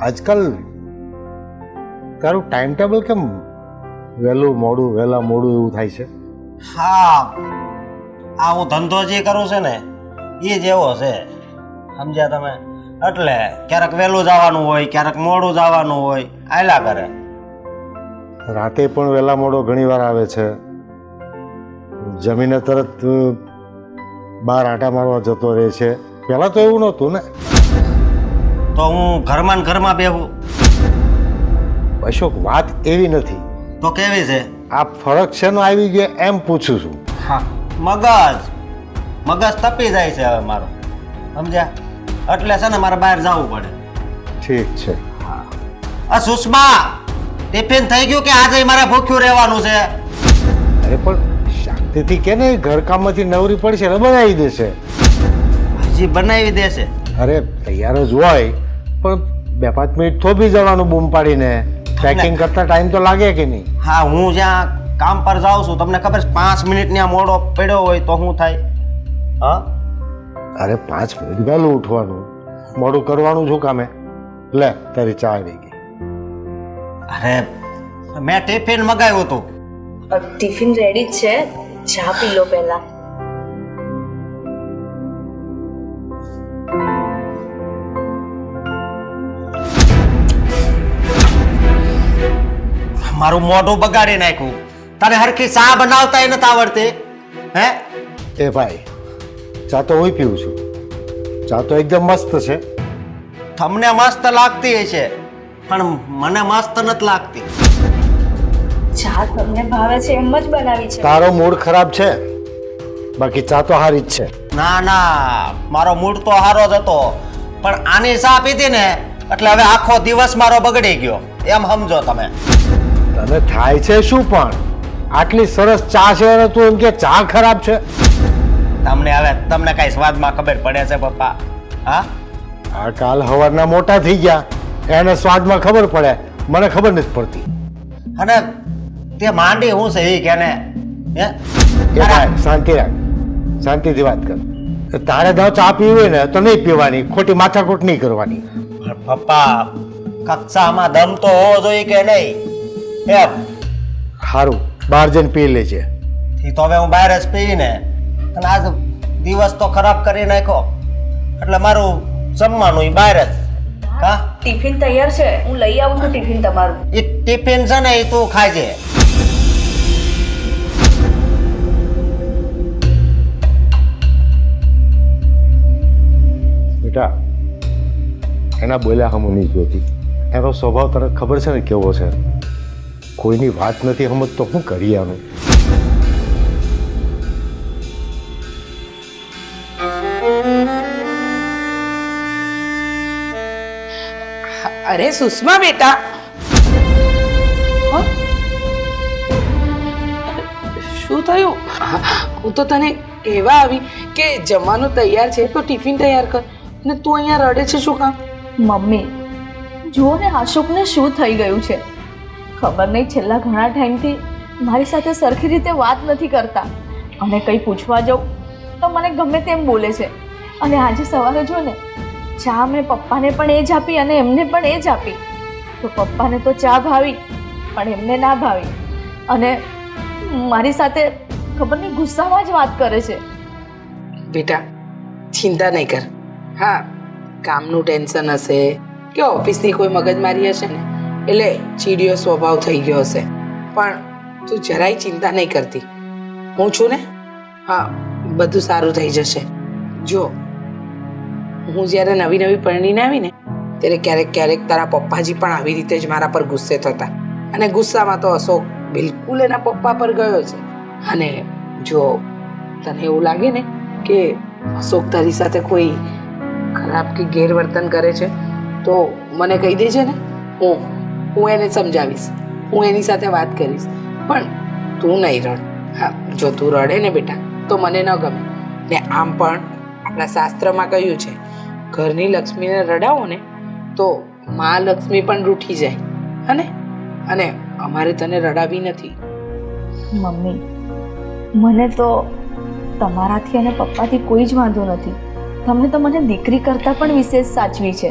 આજકાલ તારું time table કેમ વહેલું મોડું વહેલા મોડું એવું થાય છે? હા, આ હું ધંધો જે કરું છે ને એ જ એવો છે, સમજ્યા તમે? એટલે ક્યારેક વહેલું જવાનું હોય, ક્યારેક મોડું જવાનું હોય, આયલા કરે. રાતે પણ વહેલા મોડો ઘણી વાર આવે છે. જમીને તરત બહાર આંટા મારવા જતો રહે છે. પહેલાં તો એવું નહોતું ને. તો હું ઘરમાં ને ઘરમાં બેહું? અશોક, વાત એવી નથી. તો કેવી છે? આ ફરક શેનો આવી ગયો એમ પૂછું છું. હા, મગજ તપી જાય છે હવે મારું, સમજ્યા? એટલે છે ને મારે બહાર જવું પડે. ઠીક છે. આ સુષ્મા, ટિફિન થઈ ગયું કે આજે મારે ભૂખ્યું રહેવાનું છે? અરે પણ શાંતિથી કે ને, ઘરકામમાંથી નવરી પડશે ને બનાવી દેશે. હજી બનાવી દેશે? અરે તૈયાર જ હોય, પણ 2-5 મિનિટ થોભી જવાનું બૂમ પાડીને. પેકિંગ કરતા ટાઈમ તો લાગે કે નહીં? હા, હું જ્યાં કામ પર જાઉં છું, તમને ખબર છે 5 મિનિટની આ મોડો પડ્યો હોય તો શું થાય? હા, અરે 5 મિનિટ વહેલું ઉઠવાનું, મોડું કરવાનું શું કામે? લે, તારી ચા આવી ગઈ. અરે મેં ટિફિન મગાવ્યું હતું. ટિફિન રેડી જ છે, ચા પી લો પહેલા. મારું મોઢું બગાડી નાખ્યું. તને હરખી ચા બનાવતા નથી આવડતી? હે એ ભાઈ, ચા તો હું પીવું છું. ચા તો એકદમ મસ્ત છે. તમને મસ્ત લાગતી હશે, પણ મને મસ્ત નથી લાગતી. ચા તમને ભાવે છે એમ જ બનાવી છે. તારો મૂડ ખરાબ છે, બાકી ચા તો હારી જ છે. ના ના, મારો મૂડ તો સારો જ હતો, પણ આની ચા પીધી ને એટલે હવે આખો દિવસ મારો બગડી ગયો, એમ સમજો તમે. તને થાય છે શું? પણ આટલી સરસ ચા છે અને તું એમ કે ચા ખરાબ છે? તમને કઈ સ્વાદમાં ખબર પડે છે પપ્પા? હા, આ કાલ હવારના મોટા થઈ ગયા, એને સ્વાદમાં ખબર પડે, મને ખબર નથી પડતી. અને તે માંડી હું છે એ કે ને? હે એ ભાઈ શાંતિ રાખ, શાંતિથી વાત કર. તારે દાવ ચા પીવી હોય ને તો નહીં પીવાની, ખોટી માથાકૂટ નહીં કરવાની. પપ્પા, કક્ષામાં દમ તો હોવો જોઈએ કે નહીં? એમ સારું, બહાર જઈને પી લેજે. એ તો હવે હું બહાર જ પીને, અને આજ દિવસ તો ખરાબ કરી નાખ્યો, એટલે મારું જમવાનું બહાર જ. હા, ટિફિન તૈયાર છે, હું લઈ આવું છું ટિફિન તમારું. એ ટિફિન છે ને એ તું ખાજે. બેટા, એના બોલ્યા હમ નહીં જોતી. એનો સ્વભાવ તને ખબર છે ને કેવો છે? કોઈની વાત નથી સમજતો, શું કરીએ આનું? અરે સુષ્મા બેટા, શું થયું? હું તો તને કહેવા આવી કે જમવાનું તૈયાર છે તો ટિફિન તૈયાર કર, ને તું અહીંયા રડે છે શું કામ? મમ્મી, જુઓ ને અશોકને શું થઈ ગયું છે. ખબર નહીં, છેલ્લા ઘણા ટાઈમથી મારી સાથે સરખી રીતે વાત નથી કરતા, અને કંઈ પૂછવા જાઉં તો મને ગમે તેમ બોલે છે. અને આજે સવારે જો ને, ચા મેં પપ્પાને પણ એ જ આપી અને એમને પણ એ જ આપી. તો પપ્પાને તો ચા ભાવી, પણ એમને ના ભાવી, અને મારી સાથે ખબર નહીં ગુસ્સામાં જ વાત કરે છે. બેટા ચિંતા નહીં કર. હા, કામનું ટેન્શન હશે કે ઓફિસની કોઈ મગજમારી હશે ને, એટલે ચીડિયો સ્વભાવ થઈ ગયો હશે, પણ તું જરાય ચિંતા નહીં કરતી. હું છું ને. હા, બધું સારું થઈ જશે. જો હું જ્યારે નવી નવી પરણીને આવી ને, ત્યારે ક્યારેક ક્યારેક તારા પપ્પાજી પણ આવી રીતે જ મારા પર ગુસ્સે થતા, અને ગુસ્સામાં તો અશોક બિલકુલ એના પપ્પા પર ગયો છે. અને જો તને એવું લાગે ને કે અશોક તારી સાથે કોઈ ખરાબ કે ગેરવર્તન કરે છે તો મને કહી દેજે ને, હું એને સમજાવીશ, હું એની સાથે વાત કરીશ. પણ તું નહીં રડ. હા, જો તું રડે ને બેટા તો મને ન ગમે. ને આમ પણ આપણા શાસ્ત્રમાં કહ્યું છે, ઘરની લક્ષ્મીને રડાવો ને તો મા લક્ષ્મી પણ રૂઠી જાય. અને અમારે તને રડાવી નથી. મમ્મી, મને તો તમારાથી અને પપ્પાથી કોઈ જ વાંધો નથી. તમે તો મને દીકરી કરતાં પણ વિશેષ સાચવી છે.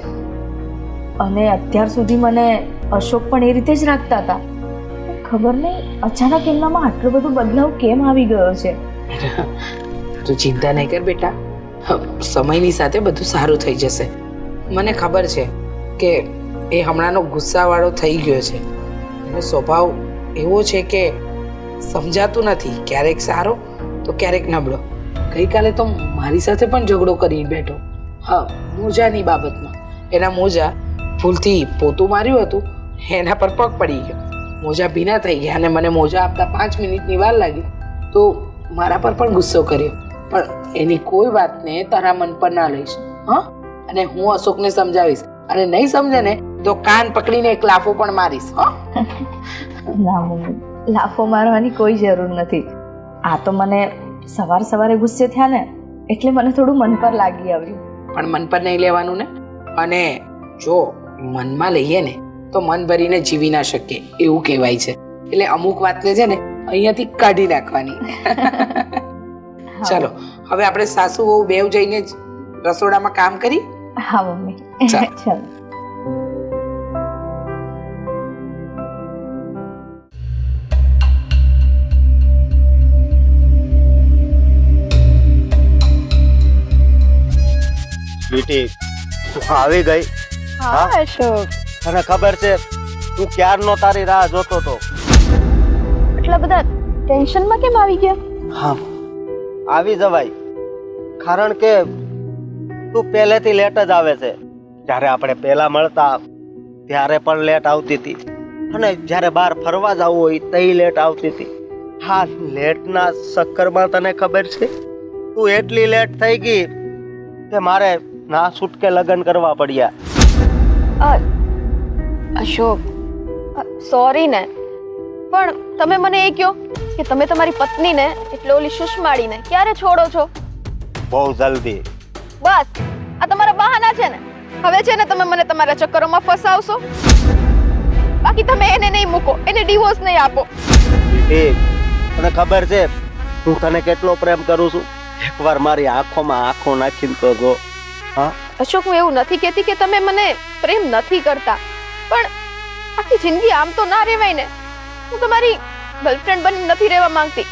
અને અત્યાર સુધી મને અશોક પણ એ રીતે જ રાખતા હતા. ખબર નહીં અચાનક એમનામાં આટલો બધો બદલાવ કેમ આવી ગયો છે. તું ચિંતા નહીં કર બેટા, સમયની સાથે બધું સારું થઈ જશે. મને ખબર છે કે એ હમણાંનો ગુસ્સાવાળો થઈ ગયો છે. એનો સ્વભાવ એવો છે કે સમજાતું નથી, ક્યારેક સારો તો ક્યારેક નબળો. ગઈકાલે તો મારી સાથે પણ ઝઘડો કરી બેઠો. હા, મોજાની બાબતમાં. એના મોજા ભૂલથી પોતું માર્યું હતું, એના પર પગ પડી ગયો. મોજા ભીના થઈ ગયા અને મને મોજા આપતા 5 મિનિટની વાર લાગી તો મારા પર પણ ગુસ્સો કર્યો. પણ એની કોઈ વાતને તારા મન પર ના લઈશ, હા? અને હું અશોકને સમજાવીશ, અને નહીં સમજે ને તો કાન પકડીને એક લાફો પણ મારીશ, હા? ના મમ્મી, લાફો મારવાની કોઈ જરૂર નથી. આ તો મને સવારે ગુસ્સે થયા ને એટલે મને થોડું મન પર લાગી આવ્યું. પણ મન પર નહીં લેવાનું ને. અને જો મનમાં લઈએ ને તો મન ભરીને જીવી ના શકીએ એવું કહેવાય છે. એટલે અમુક વાતને છે ને અહીંયાથી કાઢી નાખવાની. ચાલો હવે આપણે સાસુ વહુ બેવ જઈને જ રસોડામાં કામ કરી. હા મમ્મી, ચાલ. ચાલો. સ્વીટી, તું આવી ગઈ? હા અશોક, તને ખબર છે તું ક્યારનો તારી રાહ જોતો હતો. એટલા બધા ટેન્શનમાં કેમ આવી ગયા? હા, આવી જવાય, કારણ કે તું પહેલેથી લેટ જ આવે છે. જ્યારે આપણે પહેલા મળતા ત્યારે પણ લેટ આવતી હતી, અને જ્યારે બહાર ફરવા જવું હોય તઈ લેટ આવતી હતી. હા, લેટના ચક્કરમાં તને ખબર છે તું એટલી લેટ થઈ ગઈ કે મારે ના છૂટકે લગ્ન કરવા પડ્યા. અશોક, સોરી ને, પણ તમે મને એ કહો કે તમે તમારી પત્નીને એટલે ઓલી સુષ્માળીને ક્યારે છોડો છો? બહુ જલ્દી. બસ આ તમારા બહાના છે ને. હવે છે ને તમે મને તમારા ચક્કરોમાં ફસાવશો. બાકી તમે એને નહીં મૂકો, એને ડિવોર્સ નહીં આપો. તને ખબર છે હું તને કેટલો પ્રેમ કરું છું? એકવાર મારી આંખોમાં આંખો નાખીને તો જો. હા અશોક, હું એવું નથી કહેતી કે તમે મને પ્રેમ નથી કરતા, પણ આખી જિંદગી આમ તો ના રહેવાય ને. હું તમારી ગર્લફ્રેન્ડ બની નથી રહેવા માંગતી,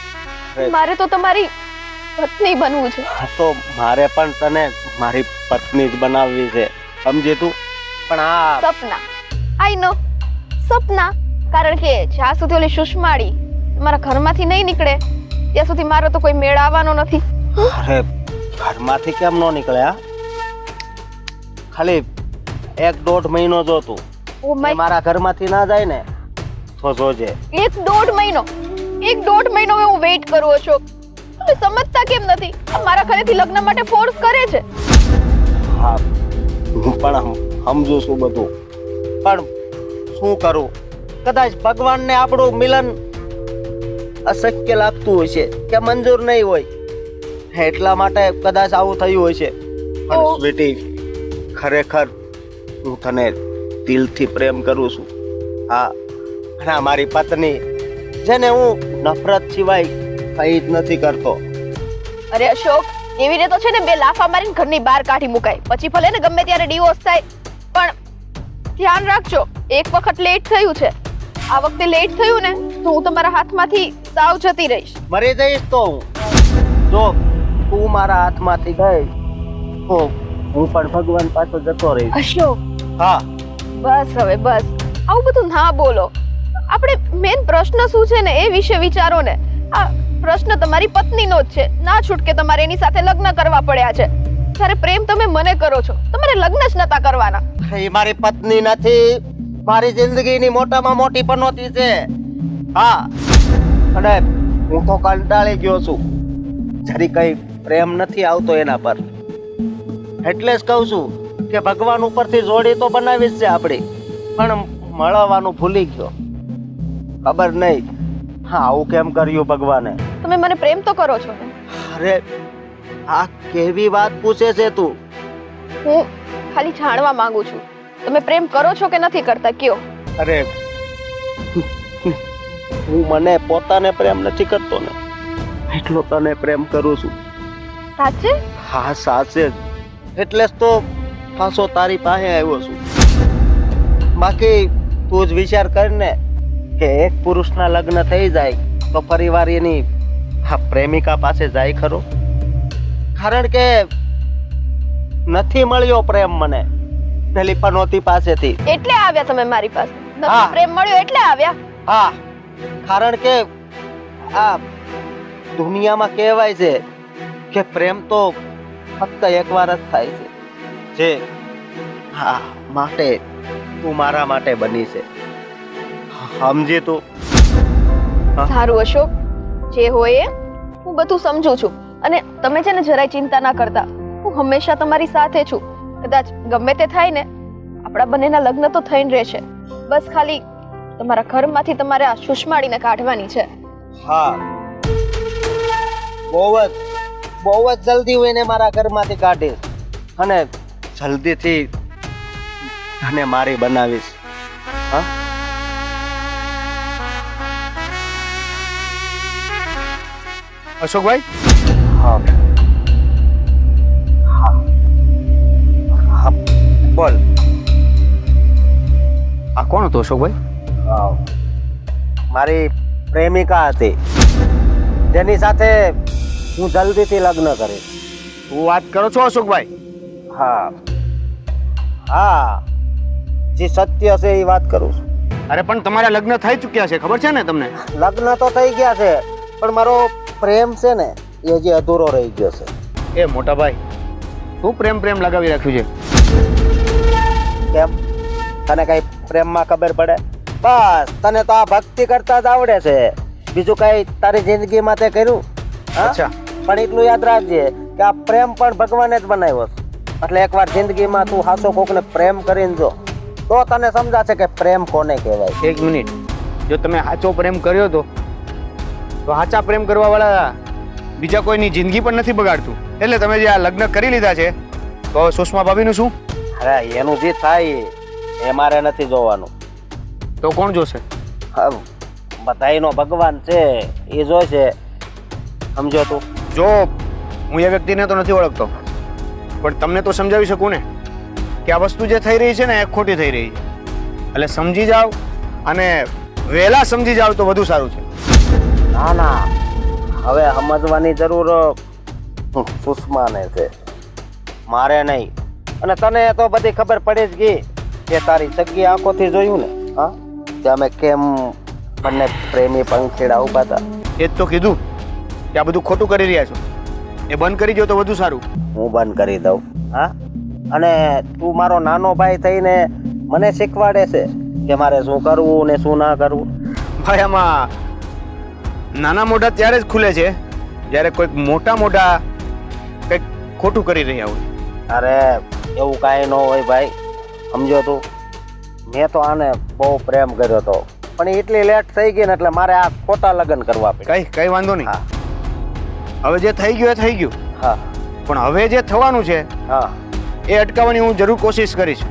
મારે તો તમારી પત્ની બનવું છે. તો મારે પણ તને મારી પત્ની જ બનાવવી છે, સમજે તું? પણ આ સપના, આઈ નો, સપના. કારણ કે જ્યાં સુધી ઓલી સુષ્માળી તમારા ઘરમાંથી નહીં નીકળે ત્યાં સુધી મારો તો કોઈ મેળ આવવાનો નથી. અરે ઘરમાંથી કેમ નો નીકળ્યા? ખાલી 1-1.5 મહિનો જો તું ઓ માય, મારા ઘરમાંથી ના જાય ને તો જોજે. 1-1.5 મહિનો, 1-1.5 મહિનો હું વેઇટ કરું અશોક. તમે સમજતા કેમ નથી? આ મારા ઘરેથી લગ્ન માટે ફોર્સ કરે છે. હા, હું પણ સમજુ છું બધું, પણ શું કરું? કદાચ ભગવાનને આપણું મિલન અશક્ય લાગતું હોય છે કે મંજૂર નહીં હોય, એટલા માટે કદાચ આવું થયું હોય છે. પણ ઓ. સ્વીટી, ખરેખર હું તને દિલથી પ્રેમ કરું છું. હા, અને આ મારી પત્ની જેને હું નફરત સિવાય કંઈ જ નથી કરતો. અરે અશોક, એવી રીતે છે ને બે લાફા મારીને ઘરની બહાર કાઢી મુકાય, પછી ભલે ને ગમે ત્યારે ડિવોર્સ થાય. પણ ધ્યાન રાખજો, એક વખત લેટ થયું છે, આ વખતે લેટ થયું ને તો હું તમારા હાથમાંથી સાવ જતી રહીશ. મરી જઈશ તો હું. જો તું મારા હાથમાંથી ગઈ તો હું પણ ભગવાન પાછો જતો રહીશ. અશોક, હા, બસ હવે બસ, આવું બધું ના બોલો. આપણે મેન પ્રશ્ન શું છે ને એ વિશે વિચારો ને. આ પ્રશ્ન તમારી પત્નીનો જ છે, ના છૂટકે તમારે એની સાથે લગ્ન કરવા પડ્યા છે. જ્યારે પ્રેમ તમે મને કરો છો, તમારે લગ્ન જ નતા કરવાના. એ મારી પત્ની નથી, મારી જિંદગીની મોટામાં મોટી પનોતી છે. હા, અને હું તો કંટાળી ગયો છું, જરી કઈ પ્રેમ નથી આવતો એના પર. એટલે જ કહું છું કે ભગવાન ઉપરથી જોડી તો બનાવી જ છે આપણી, પણ મળવાનું ભૂલી ગયો. ખબર નહીં હા આવું કેમ કર્યું ભગવાને. તમે મને પ્રેમ તો કરો છો ને? અરે આ કેવી વાત પૂછે છે તું? હું ખાલી જાણવા માંગુ છું, તમે પ્રેમ કરો છો કે નથી કરતા, કયો. અરે હું મને પોતાને પ્રેમ નથી કરતો ને, એટલો તને પ્રેમ કરું છું. સાચે? હા સાચે જ, એટલે જ તો પાછો તારી પાસે આવ્યો છું. બાકી તું જ વિચાર કર ને કે એક પુરુષના લગ્ન થઈ જાય તો પરિવાર એની પ્રેમિકા પાસે જાય ખરો? કારણ કે નથી મળ્યો પ્રેમ મને પેલી પનોતી પાસેથી. એટલે આવ્યા તમે મારી પાસે? હા. નથી પ્રેમ મળ્યો એટલે આવ્યા? હા, કારણ કે આ દુનિયામાં કહેવાય છે કે પ્રેમ તો ફક્ત એકવાર જ થાય છે. હા, માટે તું મારા માટે બની છે, સમજી તું? સારું અશોક, જે હોય એ હું બધું સમજુ છું. અને તમે છે ને જરાય ચિંતા ના કરતા, હું હંમેશા તમારી સાથે છું. કદાચ ગમે તે થાય ને, આપણા બંનેના લગ્ન તો થઈને રહેશે. બસ ખાલી તમારા ઘરમાંથી તમારે આ સુષ્માડીને કાઢવાની છે. હા, બહુ જ જલ્દી હું એને મારા ઘરમાંથી કાઢીશ અને જલ્દીથી અને મારી બનાવીશ. હા, અશોકભાઈ, હા, હા, હા, બોલ. આ કોણ હતો અશોકભાઈ? હા, મારી પ્રેમિકા હતી, જેની સાથે હું જલ્દીથી લગ્ન કરીશ. શું વાત કરો છો અશોકભાઈ? હા, હા, જે સત્ય છે એ વાત કરું છું. અરે પણ તમારા લગ્ન થઈ ચૂક્યા છે, ખબર છે ને તમને? લગ્ન તો થઈ ગયા છે, પણ મારો પ્રેમ છે ને એ હજી અધૂરો રહી ગયો છે. એ મોટા ભાઈ, શું પ્રેમ લગાવી રાખ્યું છે? કેમ, તને કઈ પ્રેમમાં ખબર પડે? બસ તને તો આ ભક્તિ કરતા જ આવડે છે, બીજું કઈ તારી જિંદગીમાં તે કર્યું? હા? અચ્છા. પણ એટલું યાદ રાખજે કે આ પ્રેમ પણ ભગવાને જ બનાવ્યો છે. એટલે એકવાર જિંદગીમાં તું હાસો કોકને પ્રેમ કરીને જો, તો તને સમજાશે કે પ્રેમ કોને કહેવાય. એક મિનિટ, જો તમે સાચો પ્રેમ કર્યો તો સાચા પ્રેમ કરવા વાળા બીજા કોઈની જિંદગી પણ નથી બગાડતું. એટલે તમે જે આ લગ્ન કરી લીધા છે તો સુષ્મા ભાભીનું શું? અરે એનું જે થાય એ મારે નથી જોવાનું. તો કોણ જોશે? બધાયનો ભગવાન છે એ જોશે, સમજો તું? જો હું એ વ્યક્તિને તો નથી ઓળખતો, પણ તમને તો સમજાવી શકું ને કે આ વસ્તુ જે થઈ રહી છે ને એ ખોટી થઈ રહી છે. એટલે સમજી જાઓ, અને વહેલા સમજી જાઓ તો વધુ સારું છે. ના ના, હવે સમજવાની જરૂર સુષ્માને છે, મારે નહીં. અને તને તો બધી ખબર પડી જ ગઈ કે તારી સગી આંખોથી જોયું ને, હા, કે અમે કેમ બંને પ્રેમી પંખીડા ઉભા હતા. એ જ તો કીધું કે આ બધું ખોટું કરી રહ્યા છો, એ બંધ કરી દો તો વધુ સારું. હું બંધ કરી દઉં? હા, અને તું મારો નાનો ભાઈ થઈને મને શીખવાડે છે કે મારે શું કરવું ને શું ના કરવું? ભાઈ, આમાં નાના મોઢા ત્યારે જ ખુલે છે જ્યારે કોઈક મોટા કંઈક ખોટું કરી રહ્યા હોય. અરે એવું કાંઈ ન હોય ભાઈ, સમજો તું? મેં તો આને બહુ પ્રેમ કર્યો હતો, પણ એટલી લેટ થઈ ગઈ ને એટલે મારે આ ખોટા લગ્ન કરવા પડ્યા. કઈ વાંધો નહીં. હા, હવે જે થઈ ગયું એ થઈ ગયું, હા, પણ હવે જે થવાનું છે હા, એ અટકાવવાની હું જરૂર કોશિશ કરીશ.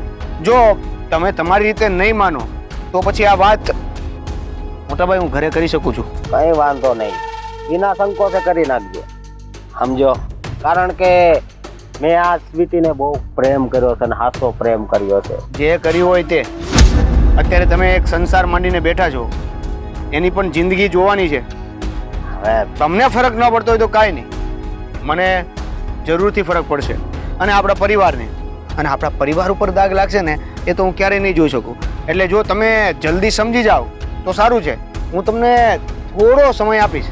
જો તમે તમારી રીતે નહીં માનો તો પછી આ વાત મોટાભાઈ હું ઘરે કરી શકું છું. કઈ વાંધો નહીં, વિના સંકોચે કરી નાખજો, સમજો? કારણ કે મેં આ સ્વીટીને બહુ પ્રેમ કર્યો છે અને હાસો પ્રેમ કર્યો છે. જે કર્યું હોય તે. અત્યારે તમે એક સંસાર માંડીને બેઠા છો, એની પણ જિંદગી જોવાની છે. હવે તમને ફરક ન પડતો હોય તો કાંઈ નહીં, મને જરૂરથી ફરક પડશે. અને આપણા પરિવારને, અને આપણા પરિવાર ઉપર દાગ લાગશે ને એ તો હું ક્યારેય નહીં જોઈ શકું. એટલે જો તમે જલ્દી સમજી જાઓ તો સારું છે. હું તમને થોડો સમય આપીશ,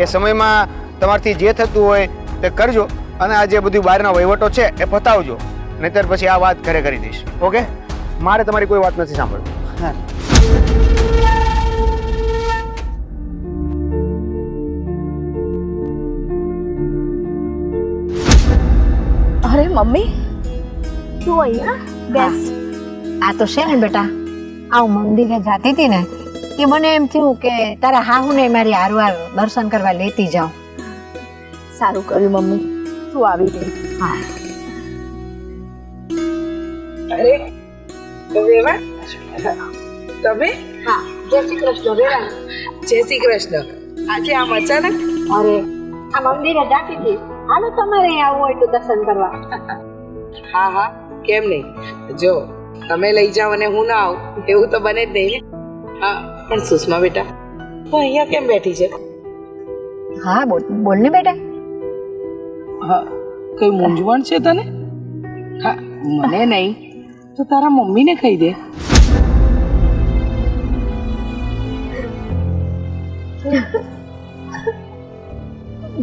એ સમયમાં તમારથી જે થતું હોય તે કરજો, અને આ જે બધું બહારના વહીવટો છે એ પતાવજો, નહીંતર પછી આ વાત ઘરે કરી દઈશ. ઓકે? મારે તમારી કોઈ વાત નથી સાંભળવી. અરે મમ્મી, તું અહીંયા બેસ. આ તો છે ને બેટા, આ હું મંદિરે જાતી હતી ને કે મને એમ થયું કે તારા હાહુને મારી હારવાર દર્શન કરવા લેતી જાઉં. સારું કર્યું મમ્મી, તું આવી ગઈ. હા, અરે વેવા, તમે? હા, જય શ્રી કૃષ્ણ વેરા. જય શ્રી કૃષ્ણ. આજે આમ અચાનક? અરે આ મંદિરે જાતી હતી, હાલો તમારે અહીં આવવું હોય તો દર્શન કરવા. હા હા, કેમ નહીં. જો તમે લઈ જાઓ અને હું ના આવું એવું તો બને જ નહીં ને. હા પણ સુષ્મા બેટા તો અહીંયા કેમ બેઠી છે? હા બોલ ને બેટા. હા કઈ મૂંઝવણ છે તને? હા મને નહીં તો તારા મમ્મીને કહી દે.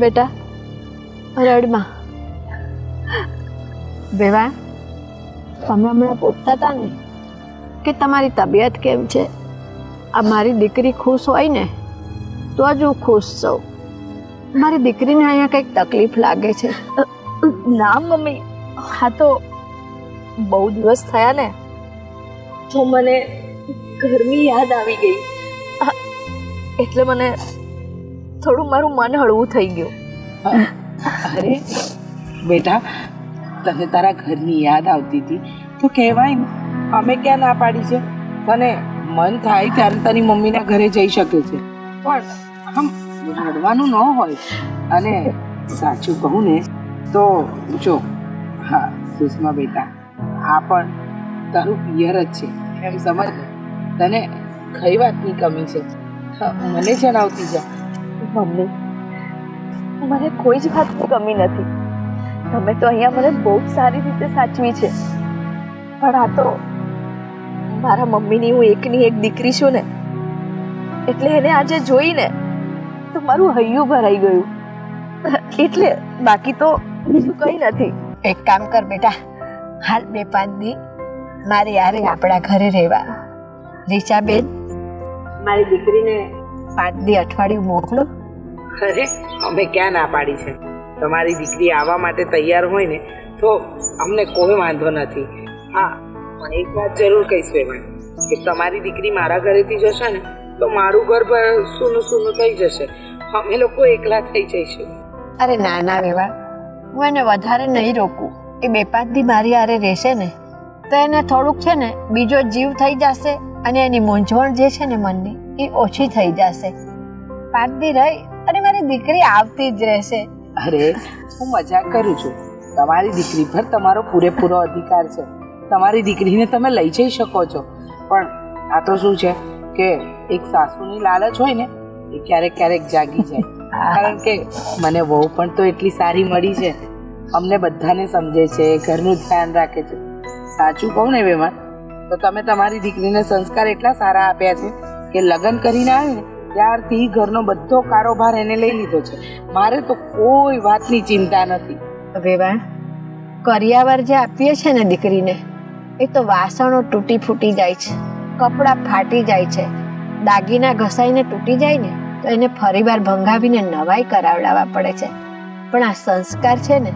બેટા રડમાં. વેવા તમે હમણાં પૂછતા હતા ને કે તમારી તબિયત કેમ છે. આ મારી દીકરી ખુશ હોય ને તો જ હું ખુશ છું. મારી દીકરીને અહીંયા કંઈક તકલીફ લાગે છે. ના મમ્મી, હા તો બહુ દિવસ થયા ને તો મને ઘરની યાદ આવી ગઈ. એટલે મને થોડું મારું મન હળવું થઈ ગયું. અરે બેટા તને તારા ઘરની યાદ આવતી હતી તો કહેવાય ને, અમે ક્યાં ના પાડી છે. તને મન થાય ત્યારે તારી મમ્મીના ઘરે જઈ શકે છે, પણ આમ રડવાનું ન હોય. અને સાચું કહું ને તો જો, હા સુષ્મા બેટા, આ પણ તારું પિયર જ છે એમ સમજ. તને કઈ વાતની કમી છે મને જણાવતી જા. મમ્મી, મને કોઈ જ વાતની કમી નથી. તમે તો અહીંયા મને બહુ સારી રીતે સાચવી છે. પણ આ તો મારા મમ્મીની હું એકની એક દીકરી છું ને, એટલે એને આજે જોઈને તો મારું હૈયું ભરાઈ ગયું. એટલે બાકી તો બીજું કંઈ નથી. એક કામ કર બેટા, હાલ 2-5 દી મારી યારે આપણા ઘરે રહેવા. રીચાબેન મારી દીકરીને 5 દી અઠવાડિયું મોકલો. અરે અમે ક્યાં ના પાડી છે. તમારી દીકરી આવવા માટે તૈયાર હોય ને તો અમને કોઈ વાંધો નથી. હા પણ એક વાત જરૂર કહીશ વેવાણ, કે તમારી દીકરી મારા ઘરેથી જશે ને તો મારું ઘર સૂનું સૂનું થઈ જશે. અમે લોકો એકલા થઈ જઈશું. અરે ના ના વેવાણ, હું એને વધારે નહીં રોકું. એ 2-5 દી મારી હારે રહેશે ને તો એને થોડુંક છે ને બીજો જીવ થઈ જશે અને એની મૂંઝવણ જે છે ને મનની એ ઓછી થઈ જશે. 5 દી રહી અને મારી દીકરી આવતી જ રહેશે. અરે હું મજાક કરું છું. તમારી દીકરી પર તમારો પૂરેપૂરો અધિકાર છે. તમારી દીકરીને તમે લઈ જઈ શકો છો. પણ આ તો શું છે કે એક સાસુની લાલચ હોય ને એ ક્યારેક ક્યારેક જાગી જાય. કારણ કે મને વહુ પણ તો એટલી સારી મળી છે, અમને બધાને સમજે છે, ઘરનું ધ્યાન રાખે છે. સાચું કહું ને વેવાણ, તો તમે તમારી દીકરીને સંસ્કાર એટલા સારા આપ્યા છે કે લગ્ન કરીને આવે ને ત્યારથી ઘરનો બધો કારોબાર એને લઈ લીધો છે. મારે તો કોઈ વાતની ચિંતા નથી. વેવાણ, કરિયાવર જે આપીએ છે ને દીકરીને એ તો વાસણો તૂટી ફૂટી જાય છે, કપડાં ફાટી જાય છે, દાગીના ઘસાઈને તૂટી જાય ને તો એને ફરીવાર ભંગાવીને નવાઈ કરાવડાવવા પડે છે. પણ આ સંસ્કાર છે ને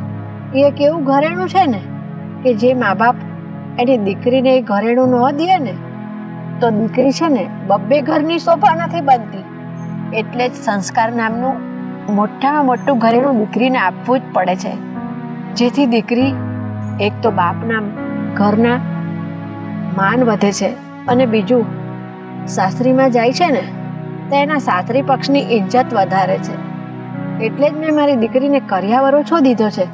એ એક એવું ઘરેણું છે ને કે જે મા બાપ એની દીકરીને એ ઘરેણું ન દે ને તો દીકરી છે ને 2 ઘરની શોભા નથી બનતી. એટલે જ સંસ્કાર નામનું મોટામાં મોટું ઘરેણું દીકરીને આપવું જ પડે છે, જેથી દીકરી એક તો બાપના ઘરના માન વધે છે અને બીજું સાસરીમાં જાય છે ને તો એના સાસરી પક્ષની ઇજ્જત વધારે છે. એટલે જ મેં મારી દીકરીને કરિયાવર ઓછો દીધો છે,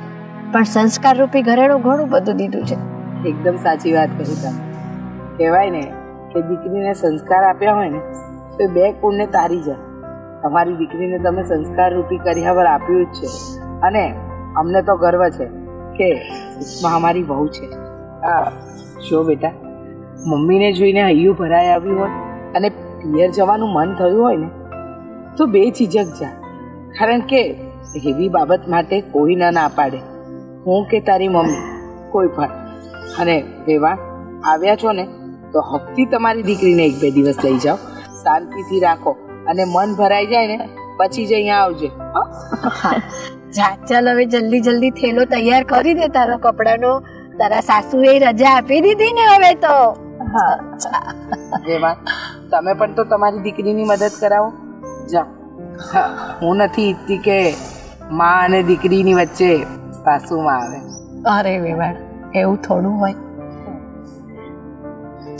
પણ સંસ્કાર રૂપી ઘરેણું ઘણું બધું દીધું છે. એકદમ સાચી વાત કહી તમે. કહેવાય ને કે દીકરીને સંસ્કાર આપ્યા હોય ને તો 2 કુળને તારી જાય. તમારી દીકરીને તમે સંસ્કાર રૂપી કરિયાવર આપ્યું જ છે. અને અમને તો ગર્વ છે કે સુષ્મા અમારી વહુ છે. જો બેટા, મમ્મીને જોઈને હૈયું ભરાઈ આવ્યું હોય અને પિયર જવાનું મન થયું હોય ને તો બેચીજક જા. કારણ કે એવી બાબત માટે કોઈ ના પાડે, હું કે તારી મમ્મી કોઈ પણ. અને વેવાણ, આવ્યા છો ને તો હપ્તી તમારી દીકરીને 1-2 દિવસ લઈ જાઓ, શાંતિથી રાખો અને મન ભરાઈ જાય ને પછી જ અહીંયા આવજે. જા ચાલ, હવે જલ્દી જલ્દી થેલો તૈયાર કરી દે તારા કપડાનો. તારા સાસુએ રજા આપી દીધી ને હવે તો. વેવાણ, તમે પણ તો તમારી દીકરીની મદદ કરાવો. જાઓ. હું નથી ઈચ્છતી કે માં અને દીકરીની વચ્ચે સાસુમાં આવે. અરે વેવાણ, એવું થોડું હોય.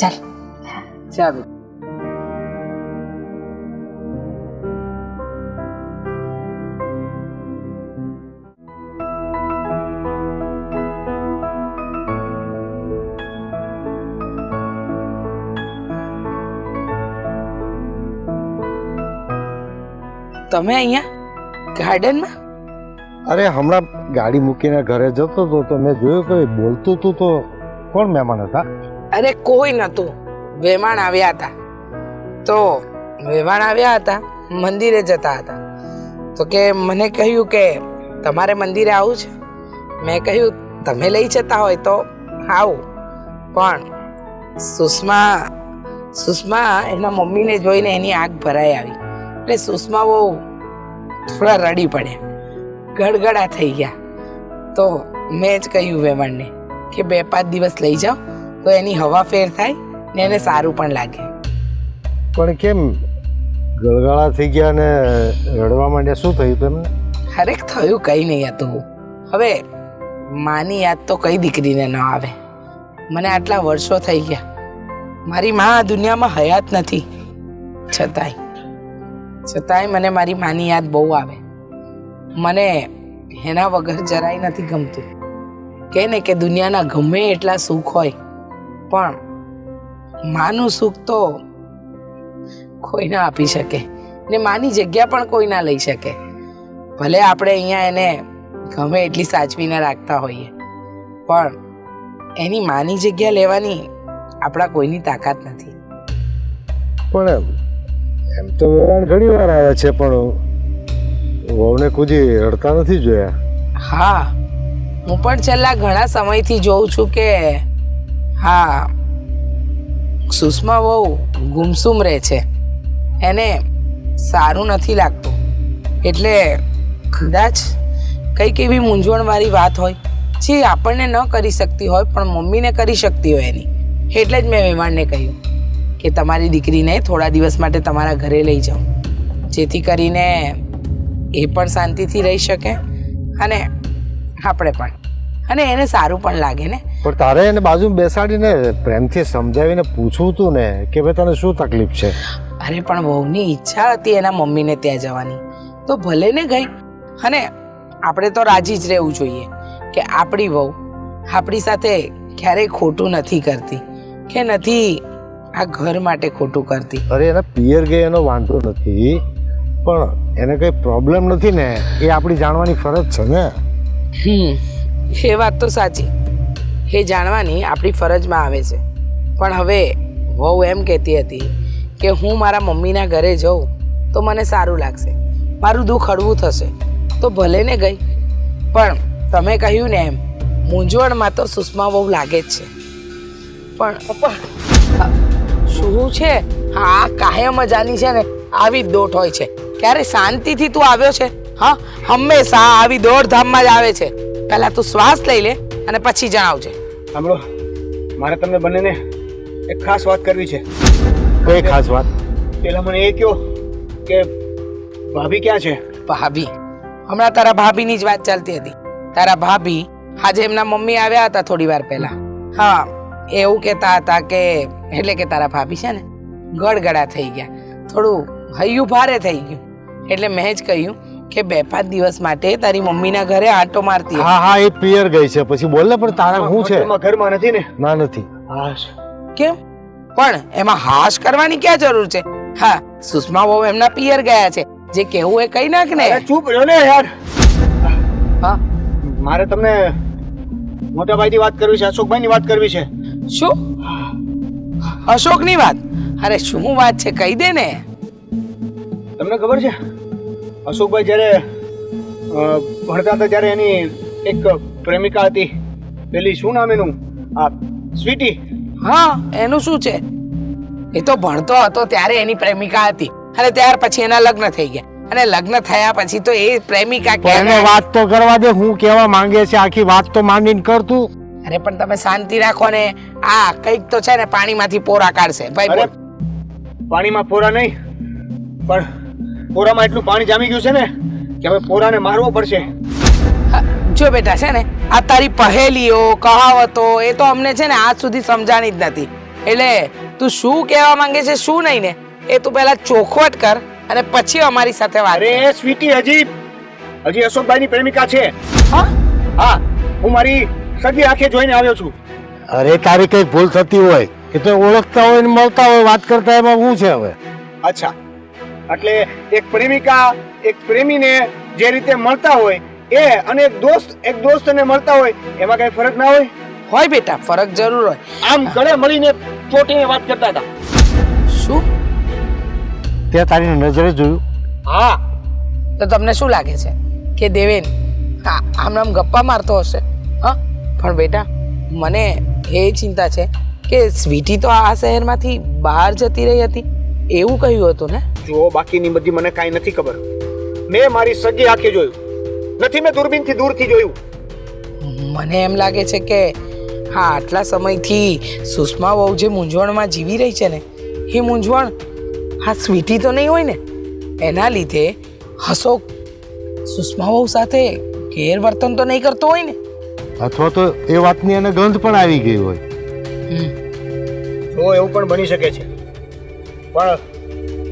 ચાલ ચાલો. તમે અહીંયા ગાર્ડનમાં? અરે હમણાં ગાડી મૂકીને ઘરે જતો હતો તો મેં જોયું કે બોલતું હતું. તો કોણ મહેમાન હતા? અરે કોઈ નહોતું, વેવાણ આવ્યા હતા. તો વેવાણ આવ્યા હતા, મંદિરે જતા હતા. તો કે મને કહ્યું કે તમારે મંદિરે આવું છે. મેં કહ્યું તમે લઈ જતા હોય તો આવું. પણ સુષ્મા એના મમ્મીને જોઈને એની આંખ ભરાઈ આવી. એટલે સુષ્મા બહુ થોડા રડી પડ્યા, ગડગડા થઈ ગયા. તો મેં જ કહ્યું વેવાણને કે 2-5 દિવસ લઈ જાઓ તો એની હવા ફેર થાય ને એને સારું પણ લાગે. પણ કેમ ગળગળા થઈ ગયા ને રડવા માંડ્યા? શું થયું તમને? હરેક થયું કંઈ નહીં હતું. હવે માની યાદ તો કઈ દીકરીને ન આવે. મને આટલા વર્ષો થઈ ગયા, મારી માં આ દુનિયામાં હયાત નથી. છતાંય મને મારી માની યાદ બહુ આવે. મને એના વગર જરાય નથી ગમતું. કે ને કે દુનિયાના ગમે એટલા સુખ હોય પણ માનું સુખ તો કોઈ ના આપી શકે ને માની જગ્યા પણ કોઈ ના લઈ શકે. ભલે આપણે અહીંયા એને ગમે એટલી સાચવીને રાખતા હોઈએ પણ એની માની જગ્યા લેવાની આપણા કોઈની તાકાત નથી. પણ એમ તો વેવાણ ઘણી વાર આવ્યા છે પણ વહુને કુદી રડતા નથી જોયા. હા, હું પણ છેલ્લા ઘણા સમયથી જોઉં છું કે હા સુષ્મા બહુ ગુમસુમ રહે છે. એને સારું નથી લાગતું. એટલે કદાચ કંઈક એવી મૂંઝવણવાળી વાત હોય જે આપણને ન કરી શકતી હોય પણ મમ્મીને કરી શકતી હોય એની. એટલે જ મેં વેવાણને કહ્યું કે તમારી દીકરીને થોડા દિવસ માટે તમારા ઘરે લઈ જાઓ, જેથી કરીને એ પણ શાંતિથી રહી શકે અને આપણે પણ, અને એને સારું પણ લાગે ને. પણ તારે એને બાજુ બેસાડીને પ્રેમથી સમજાવીને પૂછવું હતું ને કે ભાઈ તને શું તકલીફ છે. અરે પણ વહુની ઈચ્છા હતી એના મમ્મીને ત્યાં જવાની તો ભલે ને ગઈ. અને આપણે તો રાજી જ રહેવું જોઈએ કે આપણી વહુ આપણી સાથે ક્યારેય ખોટું નથી કરતી કે નથી આ ઘર માટે ખોટું કરતી. અરે એના પિયર ગઈ એનો વાંધો નથી પણ એને કઈ પ્રોબ્લેમ નથી ને એ આપણી જાણવાની ફરજ છે ને. એ વાત તો સાચી, એ જાણવાની આપણી ફરજમાં આવે છે. પણ હવે વહુ એમ કહેતી હતી કે હું મારા મમ્મીના ઘરે જાઉં તો મને સારું લાગશે, મારું દુઃખ હળવું થશે. તો ભલે ને ગઈ. પણ તમે કહ્યું ને એમ મૂંઝવણમાં તો સુષ્મા બહુ લાગે જ છે. પણ પપ્પા શું છે? હા, કાયમ જ આની છે ને આવી જ દોટ હોય છે. ક્યારે શાંતિથી તું આવ્યો છે? હા, હંમેશા આવી દોડધામમાં જ આવે છે. પહેલા તું શ્વાસ લઈ લે અને પછી જણાવજે. સાંભળો, મારે તમને બંનેને એક ખાસ વાત કરવી છે. કઈ ખાસ વાત? પેલા મને એ કહો કે ભાભી ક્યાં છે? ભાભી? હમણાં તારા ભાભીની જ વાત ચાલતી હતી. તારા ભાભી આજે એમના મમ્મી આવ્યા હતા થોડી વાર પહેલા. હા, એવું કહેતા હતા કે એટલે કે તારા ભાભી છે ને ગડગડા થઈ ગયા, થોડું હૈયું ભારે થઈ ગયું. એટલે મેં જ કહ્યું કે 2-5 દિવસ માટે તારી મમ્મીના ઘરે આંટો મારતી. હા હા, એ પિયર ગઈ છે. પછી બોલ ને. પણ તારા શું છે? ઘરમાં નથી ને? ના નથી. હાશ. કેમ? પણ એમાં હાશ કરવાની ક્યાં જરૂર છે? હા, સુષ્મા બહુ એમના પિયર ગયા છે, જે કેવું એ કહી નાખ ને. અરે ચૂપ રહ્યો ને યાર. હા, મારે તમને મોટા ભાઈની વાત કરવી છે, અશોકભાઈની વાત કરવી છે. શું? અશોકની વાત? અરે શું વાત છે, કહી દે ને. તમને ખબર છે અશોકભાઈ જ્યારે ભણતા હતા ત્યારે એની એક પ્રેમિકા હતી, પેલી શું નામ એનું, સ્વીટી. હા, એનું શું છે? એ તો ભણતો હતો ત્યારે એની પ્રેમિકા હતી અને ત્યાર પછી એના લગ્ન થઈ ગયા અને લગ્ન થયા પછી તો એ પ્રેમિકા એને વાત તો કરવા દે. હું કેવા માંગે છે આખી વાત તો માંડીને કર તું. અરે પણ તમે શાંતિ રાખો ને. આ કઈક તો છે ને પાણીમાંથી પોરા કાઢશે ભાઈ. અરે પાણીમાં પોરા નહીં, પણ પોરામાં એટલું પાણી જામી ગયું છે ને કે હવે પોરાને મારવો પડશે. જો બેટા છે ને આ તારી પહેલીઓ કહાવતો એ તો અમને છે ને આજ સુધી સમજાણી જ નથી. એટલે તું શું કહેવા માંગે છે શું નહીં ને એ તું પહેલા ચોખવટ કર અને પછી અમારી સાથે વાત. અરે સ્વીટી હજી અશોકભાઈની પ્રેમિકા છે. હા, હું મારી સગી આંખે જોઈને આવ્યો છું. અરે તારી કઈ ભૂલ થતી હોય એ તો ઓળખતા હોય ને મળતા હોય વાત કરતા એમાં શું છે હવે? અચ્છા, એટલે એક પ્રેમિકા એક પ્રેમીને જે રીતે મળતા હોય એ અને એક દોસ્તને મળતા હોય એમાં કઈ ફરક ના હોય? હોય બેટા, ફરક જરૂર હોય. આમ ગળે મળીને ચોટીને વાત કરતા હતા. શું? તે તારી નજરે જોયું? હા. તો તમને શું લાગે છે કે દેવેન આમ ગપ્પા મારતો હશે? હા, પણ બેટા મને એ ચિંતા છે કે સ્વીટી તો આ શહેરમાંથી બહાર જતી રહી હતી એવું કહ્યું હતું ને? જો બાકીની બધી મને કાંઈ નથી ખબર. મેં મારી સગી આંખે જોયું નથી, મેં દૂરબીનથી દૂરથી જોયું. મને એમ લાગે છે કે હા, આટલા સમયથી સુષ્મા વહુ જે મૂંઝવણમાં જીવી રહી છે ને એ મૂંઝવણ હા સ્વીટી તો નહીં હોય ને, એના લીધે અશોક સુષ્મા વહુ સાથે ગેરવર્તન તો નહીં કરતો હોય ને? અથવા તો એ વાતની એને ગંધ પણ આવી ગઈ હોય. જો એવું પણ બની શકે છે, પણ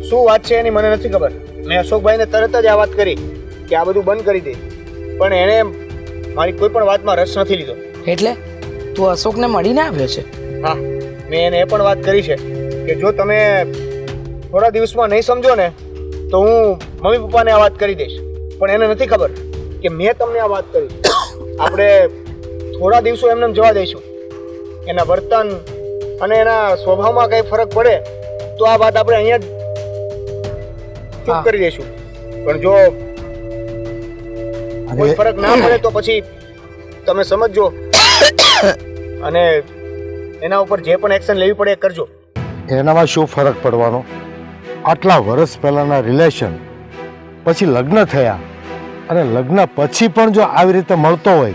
શું વાત છે એની મને નથી ખબર. મેં અશોકભાઈને તરત જ આ વાત કરી કે આ બધું બંધ કરી દે, પણ એણે મારી કોઈ પણ વાતમાં રસ નથી લીધો. એટલે તું અશોકને મળીને આવ્યો છે? હા, મેં એને એ પણ વાત કરી છે કે જો તમે થોડા દિવસમાં નહીં સમજો ને તો હું મમ્મી પપ્પાને આ વાત કરી દઈશ. પણ એને નથી ખબર કે મેં તમને આ વાત કરી. આપણે થોડા દિવસો એમને જવા દઈશું. એના વર્તન અને એના સ્વભાવમાં કંઈ ફરક પડે તો આ વાત આપણે અહીંયા જ ચૂપ કરી દઈશું. પણ જો કોઈ ફરક ના પડે તો પછી તમે સમજજો અને એના ઉપર જે પણ એક્શન લેવી પડે એ કરજો. એનામાં શું ફરક પડવાનો? આટલા વર્ષ પહેલાના રિલેશન, પછી લગ્ન થયા અને લગ્ન પછી પણ જો આવી રીતે મળતો હોય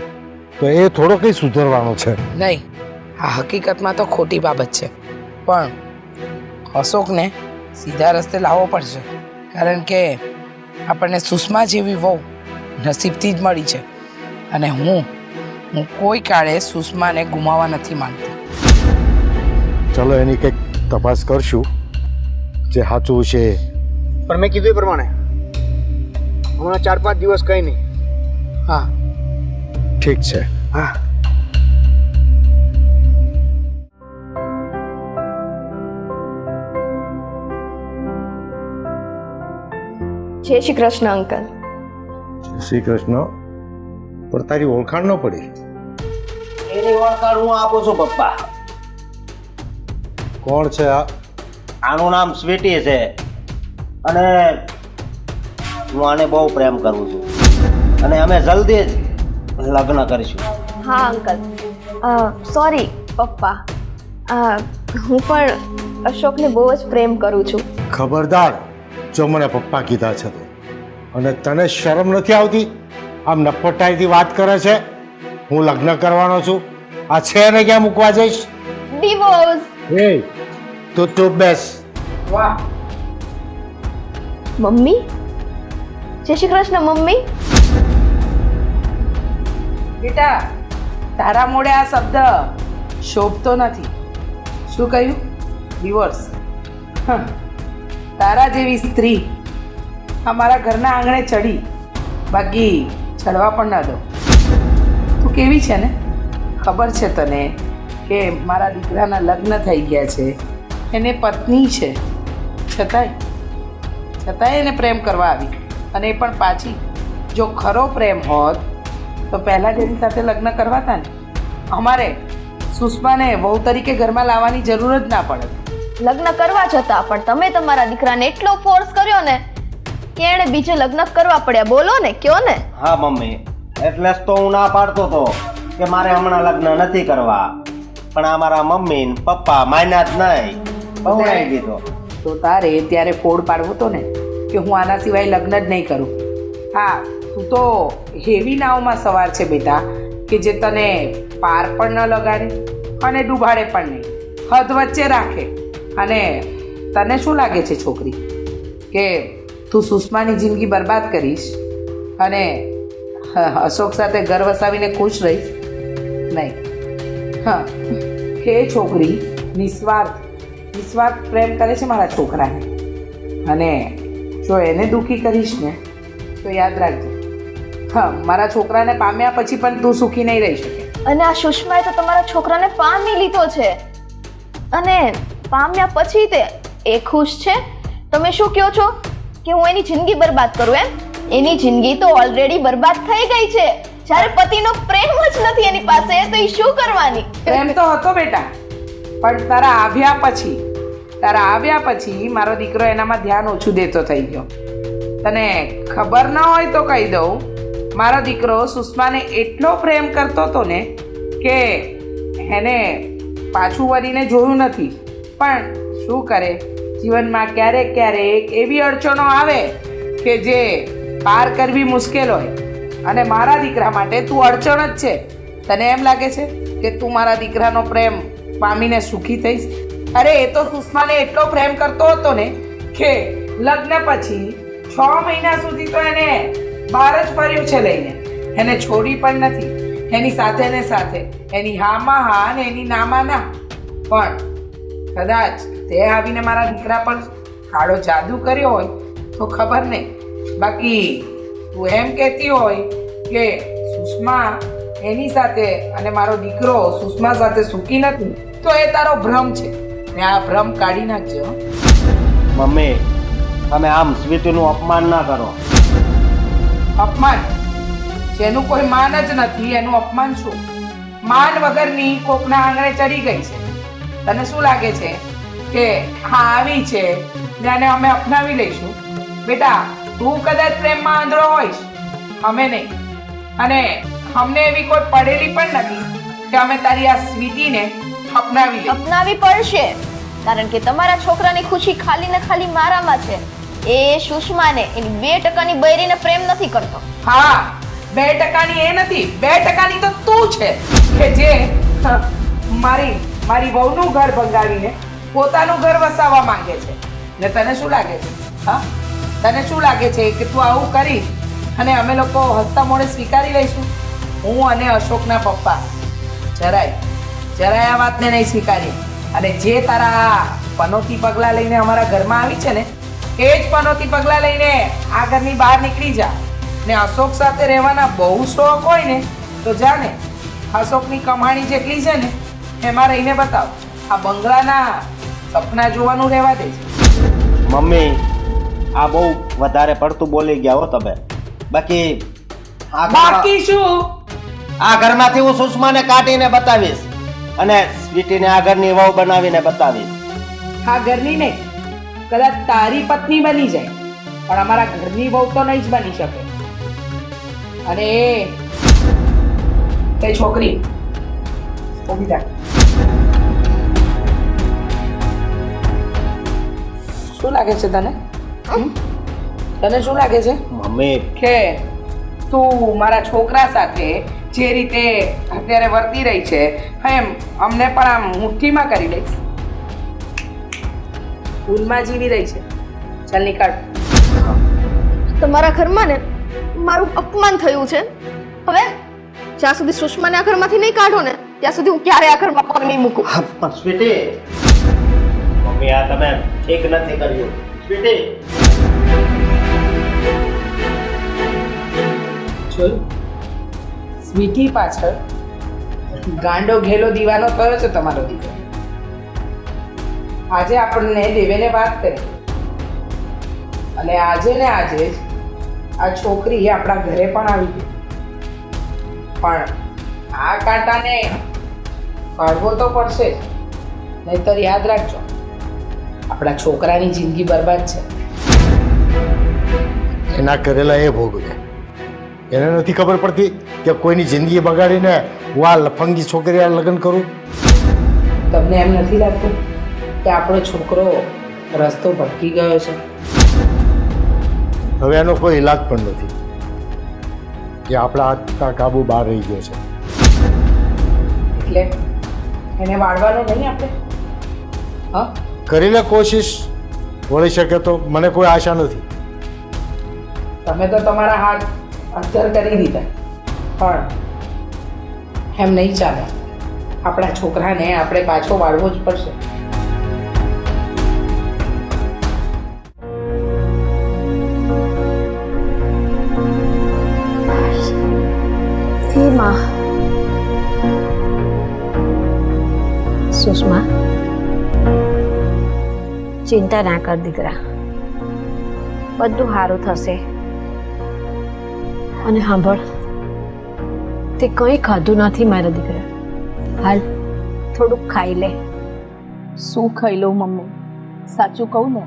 તો એ થોડો કંઈ સુધરવાનો છે નહીં. આ હકીકતમાં તો ખોટી બાબત છે, પણ અશોકને સીધા રસ્તે લાવવો પડશે, કારણ કે આપણને સુષ્મા જેવી વહુ નસીબથી જ મળી છે અને હું કોઈ કાળે સુષ્માને ગુમાવવા નથી માંગતી. ચલો એની કંઈક તપાસ કરશું જે સાચું છે. પણ મેં કીધું એ પ્રમાણે હમણાં 4-5 દિવસ કંઈ નહીં. હા ઠીક છે. હા. જય શ્રી કૃષ્ણ અંકલ. શ્રી કૃષ્ણ. પણ તારી ઓળખાણ ન પડી. એની ઓળખાણ હું આપું છું પપ્પા. કોણ છે આ? આનું નામ સ્વીટી છે અને હું આને બહુ પ્રેમ કરું છું અને અમે જલ્દી જ લગ્ન કરીશું. હા અંકલ, સોરી પપ્પા, હું પણ અશોકને બહુ જ પ્રેમ કરું છું. ખબરદાર જો મને પપ્પા કીધા છે તો. અને તને શરમ નથી આવતી? આમ નપટાઈથી વાત કરે છે. હું લગ્ન કરવાનો છું, આ છે ને ક્યાં મૂકવા જઈશ? ડિવોર્સ. એ તું ચૂપ બેસ. વાહ મમ્મી, જય શ્રી કૃષ્ણ મમ્મી. બેટા તારા મોડે આ શબ્દ શોભતો નથી. શું કહ્યું? ડિવોર્સ? તારા જેવી સ્ત્રી અમારા ઘરના આંગણે ચડી, બાકી ચડવા પણ ન દો. તું કેવી છે ને ખબર છે તને કે મારા દીકરાના લગ્ન થઈ ગયા છે, એને પત્ની છે, છતાંય એને પ્રેમ કરવા આવી, અને એ પણ પાછી. જો ખરો પ્રેમ હોત તો પહેલાં જ એની સાથે લગ્ન કરવાતા ને. અમારે સુષ્માને વહુ તરીકે ઘરમાં લાવવાની જરૂર જ ના પડે. લગ્ન કરવા જતા પણ તમે તમારા દીકરાને એટલો ફોર્સ કર્યો ને કે એણે બીજે લગ્ન કરવા પડ્યા. બોલો ને, કયો ને. હા મમ્મી, એટલે જ તો હું ના પાડતો હતો કે મારે હમણાં લગ્ન નથી કરવા, પણ આ મારા મમ્મી ને પપ્પા માન્યા જ નહીં, પહોંચાડી દીધો. તો તારે ત્યારે ફોડ પાડવો તો ને કે હું આના સિવાય લગ્ન જ નહીં કરું. હા, તું તો હેવી નાવમાં સવાર છે બેટા કે જે તને પાર પણ ન લગાડે અને ડૂબાડે પણ નહીં, હદ વચ્ચે રાખે. અને તને શું લાગે છે છોકરી કે તું સુષ્માની જિંદગી બરબાદ કરીશ અને અશોક સાથે ઘર વસાવીને ખુશ રહીશ? નહીં. હા, કે છોકરી નિસ્વાર્થ પ્રેમ કરે છે મારા છોકરાને, અને જો એને દુઃખી કરીશ ને તો યાદ રાખજે, હા, મારા છોકરાને પામ્યા પછી પણ તું સુખી નહીં રહી શકે. અને આ સુષ્માએ તો તમારા છોકરાને પામી લીધો છે, અને પામ્યા પછી તે એ ખુશ છે. તમે શું કહો છો? કે હું એની જિંદગી બરબાદ કરું એમ? એની જિંદગી તો ઓલરેડી બરબાદ થઈ ગઈ છે. જ્યારે પતિનો પ્રેમ જ નથી એની પાસે તો એ શું કરવાની? પ્રેમ તો હતો બેટા, પણ તારા આવ્યા પછી મારો દીકરો એનામાં ધ્યાન ઓછું દેતો થઈ ગયો. તને ખબર ન હોય તો કહી દઉં, મારો દીકરો સુષ્માને એટલો પ્રેમ કરતો હતો ને કે એને પાછું વળીને જોયું નથી. પણ શું કરે, જીવનમાં ક્યારેક ક્યારેક એવી અડચણો આવે કે જે પાર કરવી મુશ્કેલ હોય, અને મારા દીકરા માટે તું અડચણ જ છે. તને એમ લાગે છે કે તું મારા દીકરાનો પ્રેમ પામીને સુખી થઈશ? અરે એ તો સુષ્માને એટલો પ્રેમ કરતો હતો ને કે લગ્ન પછી 6 મહિના સુધી તો એને બહાર જ ફર્યું છે લઈને. એને છોડી પણ નથી. એની સાથે ને સાથે એની હામાં હા ને એની નામાં ના. પણ કદાચ તે આવીને મારા દીકરા પર કાળો જાદુ કર્યો હોય તો ખબર નહીં. બાકી તું એમ કહેતી હોય કે સુષ્મા એની સાથે અને મારો દીકરો સુષ્મા સાથે સુખી નથી, તો એ તારો ભ્રમ છે ને આ ભ્રમ કાઢી નાખજે હો. મમ્મી, તમે આમ સ્વીટીનું અપમાન ના કરો. અપમાન? જેનું કોઈ માન જ નથી એનું અપમાન શું? માન વગરની કોકના આંગણે ચડી ગઈ છે. તને શું લાગે છે કે હા આવી છે ને આને અમે અપનાવી લઈશું? બેટા, તું કદાચ પ્રેમમાં આંધળો હોઈશ, અમે નહીં. અને અમને એવી કોઈ પડેલી પણ નથી કે અમે તારી આ સ્વીટીને અપનાવી લઈએ. અપનાવી પડશે, કારણ કે તમારા છોકરાની ખુશી ખાલી ને ખાલી મારામાં છે. એ સુષ્માને એની 2% બૈરીને પ્રેમ નથી કરતો. હા, 2% એ નથી, 2% તો તું છે કે જે મારી વહુનું ઘર ભંગાવીને પોતાનું ઘર વસાવવા માંગે છે. ને તને શું લાગે છે? હા, તને શું લાગે છે કે તું આવું કરીશ અને અમે લોકો હસતા મોઢે સ્વીકારી લઈશું? હું અને અશોકના પપ્પા જરાય આ વાતને નહીં સ્વીકારીએ. અને જે તારા પનોતી પગલાં લઈને અમારા ઘરમાં આવી છે ને, એ જ પનોતી પગલાં લઈને આ ઘરની બહાર નીકળી જા. ને અશોક સાથે રહેવાના બહુ શોખ હોય ને તો જા ને, અશોકની કમાણી જેટલી છે ને એમાં રહીને બતાવ. આ બંગલાના સપના જોવાનું રહેવા દે. મમ્મી, આ બહુ વધારે પડતું બોલી ગયા હો તમે. બાકી શું? આ ઘરમાંથી હું સુષ્માને કાઢીને બતાવીશ અને સ્વીટીને આ ઘરની વહુ બનાવીને બતાવીશ. આ ઘરની નહીં, કદાચ તારી પત્ની બની જાય, પણ અમારા ઘરની વહુ તો નહીં જ બની શકે. અને એ છોકરી ઊભી થા. શું લાગે છે તને? તને શું લાગે છે મમ્મી કે તું મારા છોકરા સાથે જે રીતે અત્યારે વર્તી રહી છે એમ અમને પણ આમ મુઠ્ઠીમાં કરી લઈશ? ભૂલમાં જીવી રહી છે. ચાલ નીકળ. તમારા ઘરમાં ને મારું અપમાન થયું છે. હવે જ્યાં સુધી સુષ્માને આ ઘરમાંથી નહીં કાઢો ને ત્યાં સુધી હું ક્યારે આ ઘરમાં પગ નહીં મૂકું. પણ સ્વીટી, મમ્મી આ તમે ઠીક નથી કર્યું. સ્વીટી, જોયું? સ્વીટી પાછળ ગાંડો ઘેલો દીવાનો થયો છે તમારો દીકરો. આજે આપણને દેવેને વાત કરી અને આજે ને આજે જ આ છોકરી આપણા ઘરે પણ આવી ગઈ. પણ આ કાંટાને કાઢવો તો પડશે જ, નહીંતર યાદ રાખજો આપણા છોકરાની જિંદગી બરબાદ છે. એના કરેલા એ ભોગવે. એને નથી ખબર પડતી કે કોઈની જિંદગી બગાડીને હું આ લફંગી છોકરી આ લગ્ન કરું? તમને એમ નથી લાગતું કે આપણો છોકરો રસ્તો ભટકી ગયો છે? હવે એનો કોઈ ઈલાજ પણ નથી કે આપણા હાથના કાબુ બહાર રહી ગયો છે. એટલે એને વાળવાનો નહીં આપણે? હા, કરી લે કોશિશ, વળી શકે તો. મને કોઈ આશા નથી. તમે તો તમારા હાથ અસર કરી દીધા, પણ એમ નહીં ચાલે. આપણા છોકરાને આપણે પાછો વાળવો જ પડશે. માં સુષ્મા, ચિંતા ના કર દીકરા. બધું સારું થશે. અને સાંભળ, તે કંઈ ખાધું નથી મારા દીકરા. હાલ થોડુંક ખાઈ લે. શું ખાઈ લઉં મમ્મી? સાચું કહું ને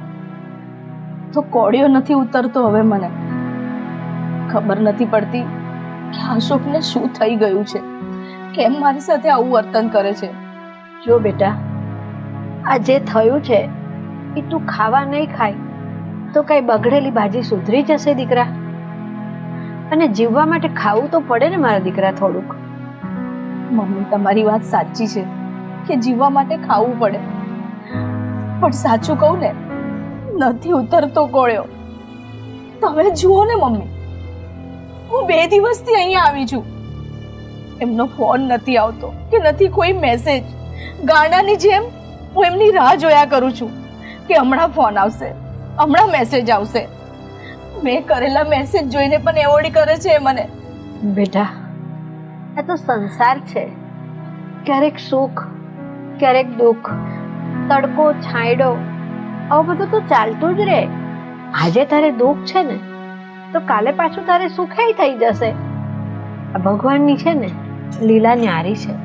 તો કોળિયો નથી ઉતરતો હવે મને. ખબર નથી પડતી કે અશોકને શું થઈ ગયું છે, કેમ મારી સાથે આવું વર્તન કરે છે. જો બેટા, આ જે થયું છે એ તું ખાવા નહીં ખાય તો કઈ બગડેલી ભાજી સુધરી જશે દીકરા? અને જીવવા માટે ખાવું તો પડે ને મારા દીકરા થોડુંક. મમ્મી તમારી વાત સાચી છે કે જીવવા માટે ખાવું પડે, પણ સાચું કહું ને નથી ઉતરતો કોળિયો. તમે જુઓ ને મમ્મી, હું 2 દિવસથી અહીંયા આવી છું, એમનો ફોન નથી આવતો કે નથી કોઈ મેસેજ. ગાંડાની જેમ હું એમની રાહ જોયા કરું છું કે હમણાં ફોન આવશે, હમણાં મેસેજ આવશે. મેં કરેલા મેસેજ જોઈને પણ એવોર્ડ કરે છે મને. બેટા, આ તો સંસાર છે. ક્યારેક સુખ, ક્યારેક દુઃખ, તડકો, છાંયડો, આવું બધું તો ચાલતું જ રહે. આજે તારે દુઃખ છે ને તો કાલે પાછું તારે સુખેય થઈ જશે. આ ભગવાનની છે ને લીલા ન્યારી છે.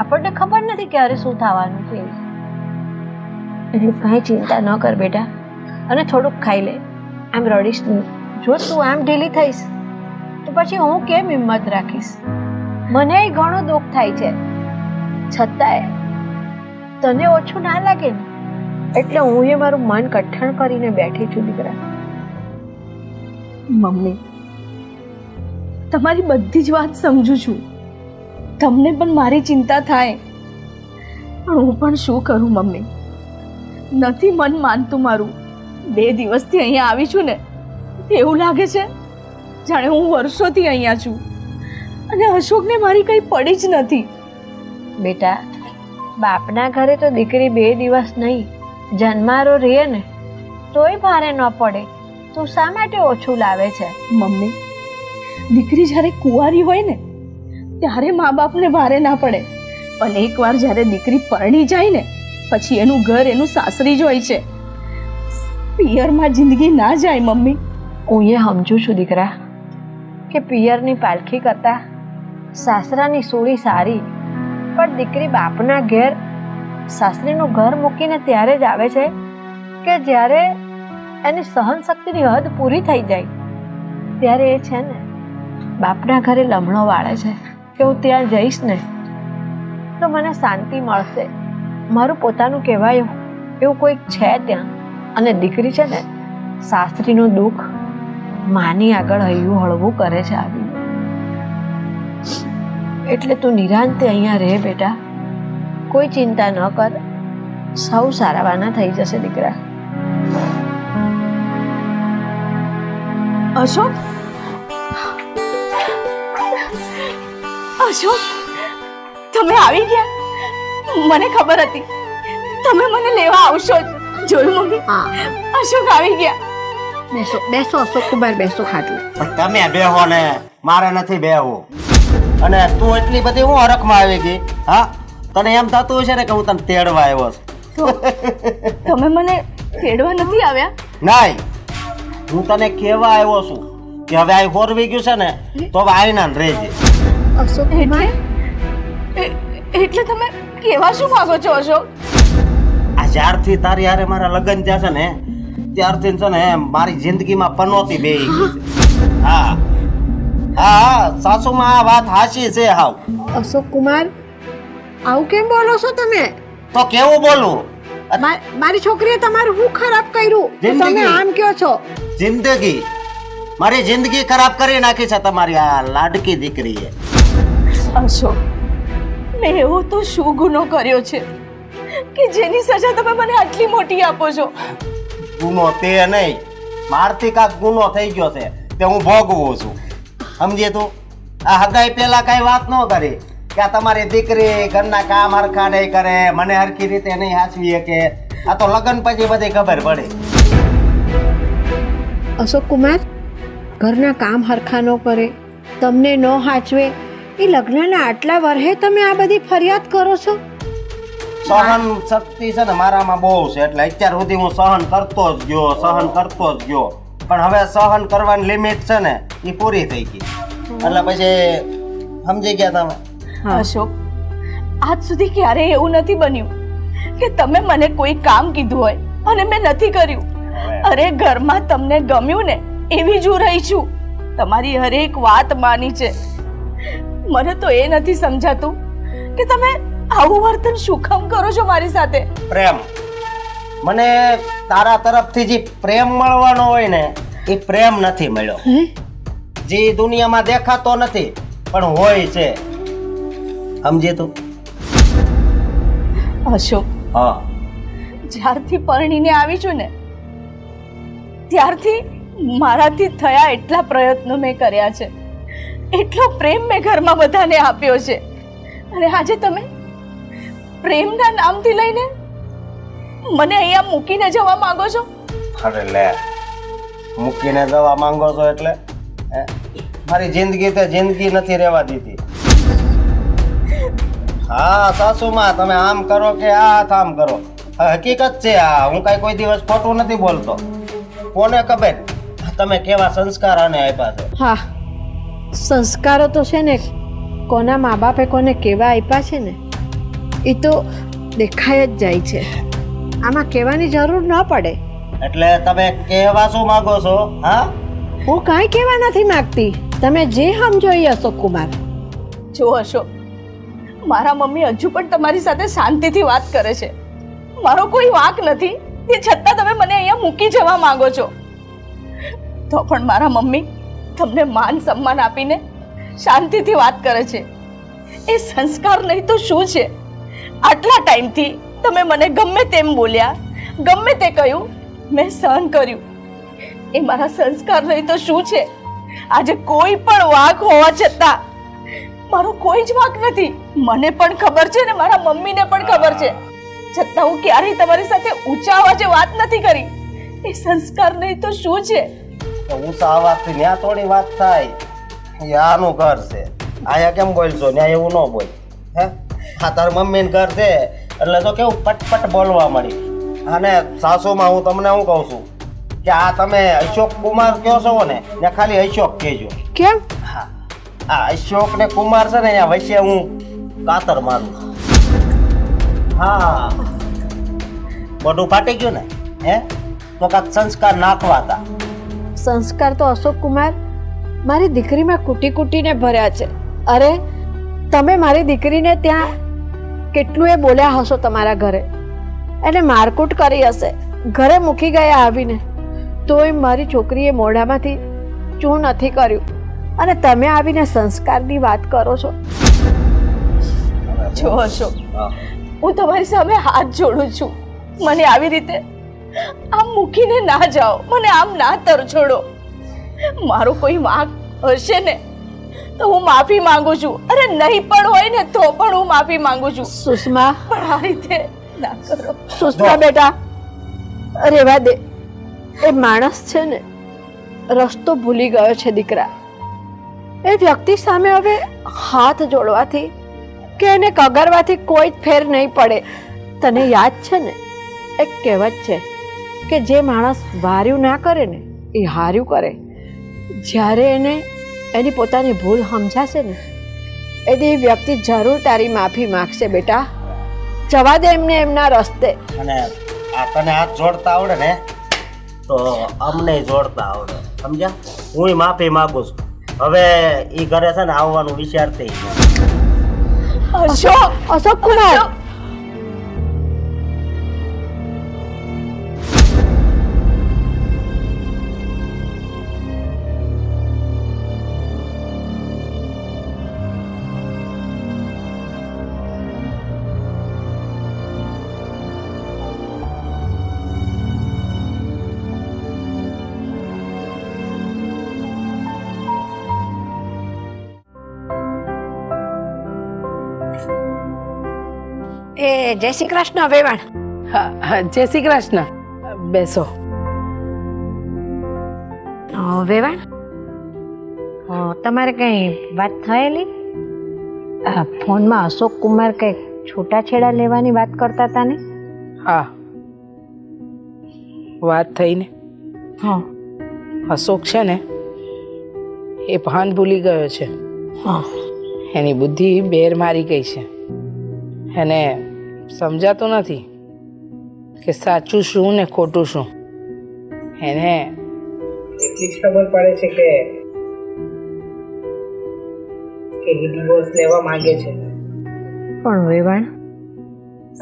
આપણને ખબર નથી ક્યારે શું થવાનું છે. એટલે કાંઈ ચિંતા ન કર બેટા, અને થોડુંક ખાઈ લે. આમ રડીશ નહીં. જો તું આમ ઢીલી થઈશ તો પછી હું કેમ હિંમત રાખીશ? મને ઘણું દુઃખ થાય છે, છતાંય તને ઓછું ના લાગે ને એટલે હું એ મારું મન કઠણ કરીને બેઠી છું દીકરા. મમ્મી, તમારી બધી જ વાત સમજુ છું, તમને પણ મારી ચિંતા થાય, પણ હું પણ શું કરું મમ્મી? નથી મન માનતું મારું. 2 દિવસથી અહીંયા આવી છું ને એવું લાગે છે જાણે હું વર્ષોથી અહીંયા છું અને અશોકને મારી કંઈ પડી જ નથી. બેટા, બાપના ઘરે તો દીકરી 2 દિવસ નહીં જન્મારો રહે ને તોય ભારે ન પડે. તું શા માટે ઓછું લાવે છે? મમ્મી, દીકરી જ્યારે કુંવારી હોય ને ત્યારે મા બાપને ભારે ના પડે, પણ એકવાર જ્યારે દીકરી પરણી જાય ને પછી એનું ઘર એનું સાસરી જ હોય છે. પિયરમાં જિંદગી ના જાય મમ્મી. હું એ સમજુ છું દીકરા કે પિયરની પાલખી કરતા સાસરાની સોળી સારી, પણ દીકરી બાપના ઘેર સાસરીનું ઘર મૂકીને ત્યારે જ આવે છે કે જ્યારે એની સહન શક્તિની હદ પૂરી થઈ જાય. ત્યારે એ છે ને બાપના ઘરે લમણો વાળે છે કે હું ત્યાં જઈશ ને તો મને શાંતિ મળશે. મારું પોતાનું કહેવાય એવું કોઈક છે ત્યાં. અને દીકરી છે ને સાસરીનું દુઃખ માની આગળ હૈયું હળવું કરે છે આવી. એટલે તું નિરાંતે અહીંયા રહે બેટા, કોઈ ચિંતા ન કર. સૌ સારાવાના થઈ જશે દીકરા. અશોક, અશોક, તમે આવી ગયા? મને ખબર હતી તમે મને લેવા આવશો જ. જોયું મમ્મી? હા, અશોક આવી ગયા. બેસો બેસો અશોક કુમાર, બેસો ખાટલે. પણ તમે બેહો ને, મારે નથી બેહવું. અને તું એટલી બધી હું હરખમાં આવી ગઈ? હા, તને એમ થતું હશે ને કે હું તને તેડવા આવ્યો છું. તમે મને તેડવા નથી આવ્યા? નહીં, હું તને કહેવા આવ્યો છું કે હવે આ હોરવી ગયું છે ને તો હવે આઈના ને રહેજે. અશોક કુમાર, એટલે તમે કેવા શું માંગો છો અશોક? આ જ્યારથી તારી હારે મારા લગ્ન થયા છે ને ત્યારથી છે ને મારી જિંદગીમાં પનોતી બેહી ગઈ છે. હા હા, સાસુમાં આ વાત હાચી છે. હાવ અશોક કુમાર, આવું કેમ બોલો છો તમે? તો કેવું બોલું? મારી છોકરીએ તમારું શું ખરાબ કર્યું તો તમે જિંદગી. આમ કહો છો? જિંદગી, મારી જિંદગી ખરાબ કરી નાખી છે તમારી આ લાડકી દીકરીએ. અશોક, મેં એવો તો શું ગુનો કર્યો છે કે જેની સજા તમે મને આટલી મોટી આપો છો? ગુનો તે નહીં, મારથી કાંક ગુનો થઈ ગયો છે તે હું ભોગવું છું. સમજે તું? આ હગાઈ પેલા કઈ વાત ન કરી કે આ તમારી દીકરી ઘરના કામ હરખા નહીં કરે, મને હરખી રીતે નહીં હાચવી શકે. આ તો લગ્ન પછી બધી ખબર પડે. અશોક કુમાર, ઘરના કામ હરખા ન કરે, તમને ન હાચવે, એ લગ્નના આટલા વર્ષે તમે આ બધી ફરિયાદ કરો છો? સહન શક્તિ છે ને મારામાં બહુ છે એટલે અત્યાર સુધી હું સહન કરતો જ ગયો. પણ હવે સહન કરવાની લિમિટ છે ને એ પૂરી થઈ ગઈ એટલે પછી સમજી ગયા તમે. અશોક, આજ સુધી ક્યારેય એવું નથી બન્યું કે તમે મને કોઈ કામ કીધું હોય અને મેં નથી કર્યું. અરે ઘરમાં તમને ગમ્યું ને એવી જ હું રહી છું, તમારી હરેક વાત માની છે. મને તો એ નથી સમજાતું કે તમે આવું વર્તન શું કામ કરો છો મારી સાથે. પ્રેમ, મને તારા તરફથી જે પ્રેમ મળવાનો હોય ને એ પ્રેમ નથી મળ્યો. જે દુનિયામાં દેખાતો નથી પણ હોય છે, સમજે તું? અશોક, હા, જ્યારથી પરણીને આવી છું ને ત્યારથી મારાથી થયા એટલા પ્રયત્નો મેં કર્યા છે, એટલો પ્રેમ મેં ઘરમાં બધાને આપ્યો છે, અને આજે તમે પ્રેમના નામથી લઈને મને અહીંયા મૂકીને જવા માંગો છો. અરે લે, મૂકીને જવા માંગો છો એટલે હે? મારી જિંદગી તે જિંદગી નથી રહેવા દીધી. હા સાસુમાં, તમે આમ કરો કે આમ કરો, હકીકત છે આ. હું કાંઈ કોઈ દિવસ ખોટું નથી બોલતો. કોને ખબર તમે કેવા સંસ્કાર આને આપ્યા છે. હા, સંસ્કારો તો છે ને કોના મા બાપે કોને કેવા આપ્યા છે ને એ તો દેખાય જ જાય છે. આમાં કહેવાની જરૂર ન પડે. એટલે તમે કહેવા શું માંગો છો? હા, હું કાંઈ કહેવા નથી માંગતી, તમે જે સમજો એ અશોક કુમાર. જો અશોક, મારા મમ્મી હજુ પણ તમારી સાથે શાંતિથી વાત કરે છે. મારો કોઈ વાંક નથી, તે છતાં તમે મને અહીંયા મૂકી જવા માંગો છો. તો પણ મારા મમ્મી તમને માન સન્માન આપીને શાંતિથી વાત કરે છે. એ સંસ્કાર નહીં તો શું છે? આટલા ટાઈમથી તમે મને ગમે તેમ બોલ્યા, ગમે તે કહ્યું, મેં સહન કર્યું. એ મારા સંસ્કાર નહીં તો શું છે? આજે કોઈ પણ વાંક હોવા છતાં મારો કોઈ જ વાંક નથી. મને પણ ખબર છે ને મારા મમ્મીને પણ ખબર છે, છતાં હું ક્યારેય તમારી સાથે ઊંચા અવાજે વાત નથી કરી. એ સંસ્કાર નહીં તો શું છે? ઊંચા અવાજથી ન્યા થોડી વાત થાય. એ આનું ઘર છે, આયા કેમ બોલશો? ન્યા એવું ન બોલ. હે, આ તાર મમ્મીનું ઘર છે એટલે તો કેવું પટપટ બોલવા મળી. અને સાસુમાં હું તમને શું કહું છું કે આ તમે અશોક કુમાર કહો છો ને, ને ખાલી અશોક કહેજો. કેમ? હા, આ અશોક ને કુમાર છે ને અહીંયા વચ્ચે હું કાતર મારું છું. હા, બધું ફાટી ગયું ને? હે, તો કાંઈક સંસ્કાર નાખવા હતા. સંસ્કાર તો અશોક કુમાર મારી દીકરીમાં કૂટી કૂટીને ભર્યા છે. અરે તમે મારી દીકરીને ત્યાં કેટલું એ બોલ્યા હશો તમારા ઘરે, એને મારકૂટ કરી હશે, ઘરે મૂકી ગયા આવીને, તોય મારી છોકરીએ મોઢામાંથી ચૂ નથી કર્યું અને તમે આવીને સંસ્કારની વાત કરો છો. જો અશોક, હું તમારી સામે હાથ જોડું છું. મને આવી રીતે આમ મૂકીને ના જાઓ, મને આમ ના તરછોડો. મારો કોઈ વાંક હશે ને તો હું માફી માંગુ છું. અરે નહીં પણ હોય ને તો પણ હું માફી માંગુ છું. સુષ્મા, પણ આ રીતે ના કરો. સુષ્મા બેટા, રેવા દે. એ માણસ છે ને રસ્તો ભૂલી ગયો છે દીકરા. એ વ્યક્તિ સામે હવે હાથ જોડવાથી કે એને કગરવાથી કોઈ જ ફેર નહીં પડે. તને યાદ છે ને એક કહેવત છે કે જે માણસ વાર્યું ના કરે ને એ હાર્યું કરે. જ્યારે એને એની પોતાની ભૂલ સમજાશે ને એ વ્યક્તિ જરૂર તારી માફી માગશે બેટા. જવા દે એમને એમના રસ્તે. અને આ તને હાથ જોડતા આવડે ને તો અમને જોડતા આવડે, સમજ્યા? હું માફી માંગુ છું. હવે ઈ ઘરે છે ને આવવાનું વિચારતી. અશોક, અશોક કુમાર, એ જય શ્રી કૃષ્ણ વેવાણ. હા, જય શ્રી કૃષ્ણ. બેસો. વેવાણ, તમારે કઈ વાત થયેલી? ફોનમાં અશોક કુમાર કઈ છૂટાછેડા લેવાની વાત કરતા હતા ને? હા, વાત થઈ ને. હા, અશોક છે ને એ ભાન ભૂલી ગયો છે. હા એની બુદ્ધિ બેર મારી ગઈ છે. એને સમજાતું નથી કે સાચું શું ને ખોટું શું. એને એટલી જ ખબર પડે છે કે ડિવોર્સ લેવા માંગે છે. પણ વેવાણ,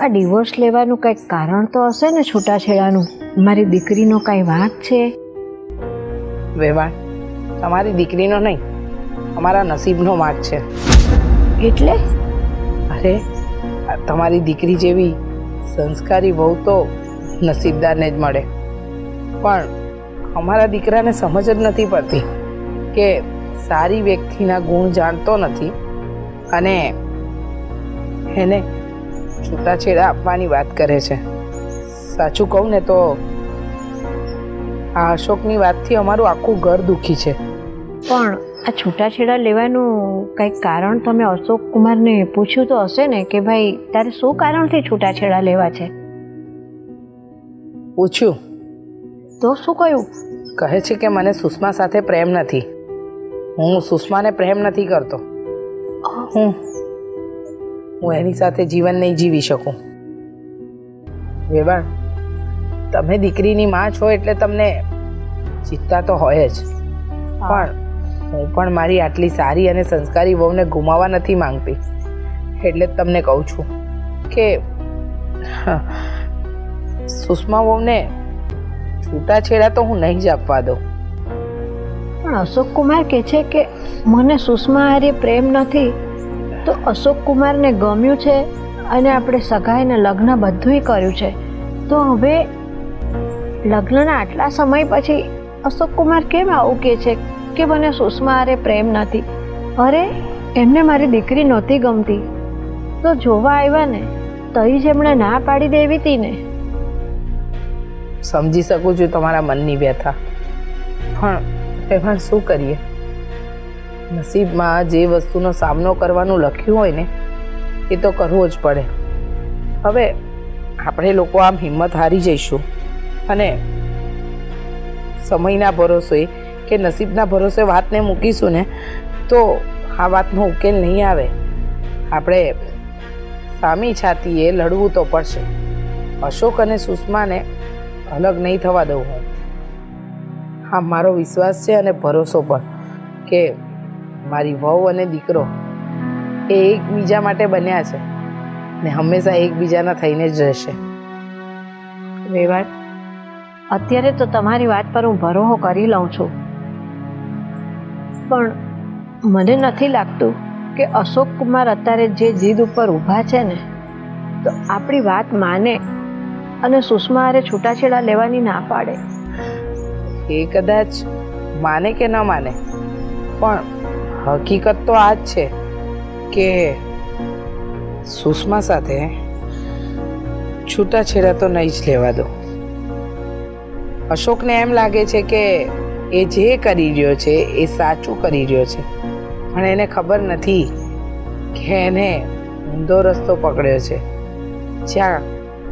આ ડિવોર્સ લેવાનું કંઈક કારણ તો હશે ને છૂટાછેડાનું? મારી દીકરીનો કાંઈ વાંક છે? વેવાણ, તમારી દીકરીનો નહીં, અમારા નસીબનો વાંક છે. એટલે અરે તમારી દીકરી જેવી સંસ્કારી વહુ તો નસીબદારને જ મળે. પણ અમારા દીકરાને સમજ જ નથી પડતી કે સારી વ્યક્તિના ગુણ જાણતો નથી અને એને છૂટાછેડા આપવાની વાત કરે છે. સાચું કહું ને તો આ અશોકની વાતથી અમારું આખું ઘર દુઃખી છે. પણ આ છૂટાછેડા લેવાનું કંઈક કારણ તમે અશોક કુમારને પૂછ્યું તો હશે ને કે ભાઈ તારે શું કારણથી છૂટાછેડા લેવા છે? પૂછ્યું તો શું કહ્યું? કહે છે કે મને સુષ્મા સાથે પ્રેમ નથી, હું સુષ્માને પ્રેમ નથી કરતો, હું એની સાથે જીવન નહીં જીવી શકું. વેવાણ, તમે દીકરીની માં છો એટલે તમને ચિંતા તો હોય જ, પણ હું પણ મારી આટલી સારી અને સંસ્કારી વહુને ગુમાવવા નથી માંગતી. એટલે જ તમને કહું છું કે સુષ્મા વહુને છૂટાછેડા તો હું નહીં જ આપવા દઉં. પણ અશોક કુમાર કહે છે કે મને સુષ્મા હારે પ્રેમ નથી, તો અશોક કુમારને ગમ્યું છે અને આપણે સગાઈને લગ્ન બધુંય કર્યું છે, તો હવે લગ્નના આટલા સમય પછી અશોક કુમાર કેમ આવું કહે છે કે મને સુષ્મા હારે પ્રેમ નથી? અરે એમને મારી દીકરી નહોતી ગમતી તો જોવા આવ્યા ને, તઈ જ એમણે ના પાડી દેવી હતી ને. સમજી શકું છું તમારા મનની વ્યથા, પણ એમાં શું કરીએ? નસીબમાં જે વસ્તુનો સામનો કરવાનું લખ્યું હોય ને એ તો કરવો જ પડે. હવે આપણે લોકો આમ હિંમત હારી જઈશું અને સમયના ભરોસે કે નસીબના ભરોસે વાતને મૂકીશું ને તો આ વાતનો ઉકેલ નહીં આવે. આપણે સામી છાતીએ લડવું તો પડશે. અશોક અને સુષ્માને અલગ નહીં થવા દઉં હું. હા, મારો વિશ્વાસ છે અને ભરોસો પણ કે મારી વહુ અને દીકરો એ એકબીજા માટે બન્યા છે ને હંમેશા એકબીજાના થઈને જ રહેશે. વેવાણ, અત્યારે તો તમારી વાત પર હું ભરોસો કરી લઉં છું, પણ મને નથી લાગતું કે અશોક કુમાર અત્યારે જે જીદ ઉપર ઊભા છે ને તો આપણી વાત માને અને સુષ્મા હારે છૂટાછેડા લેવાની ના પાડે. એ કદાચ માને કે ન માને, પણ હકીકત તો આ જ છે કે સુષ્મા સાથે છૂટાછેડા તો નહીં જ લેવા દો. અશોકને એમ લાગે છે કે એ જે કરી રહ્યો છે એ સાચું કરી રહ્યો છે, પણ એને ખબર નથી કે એને ઊંધો રસ્તો પકડ્યો છે જ્યાં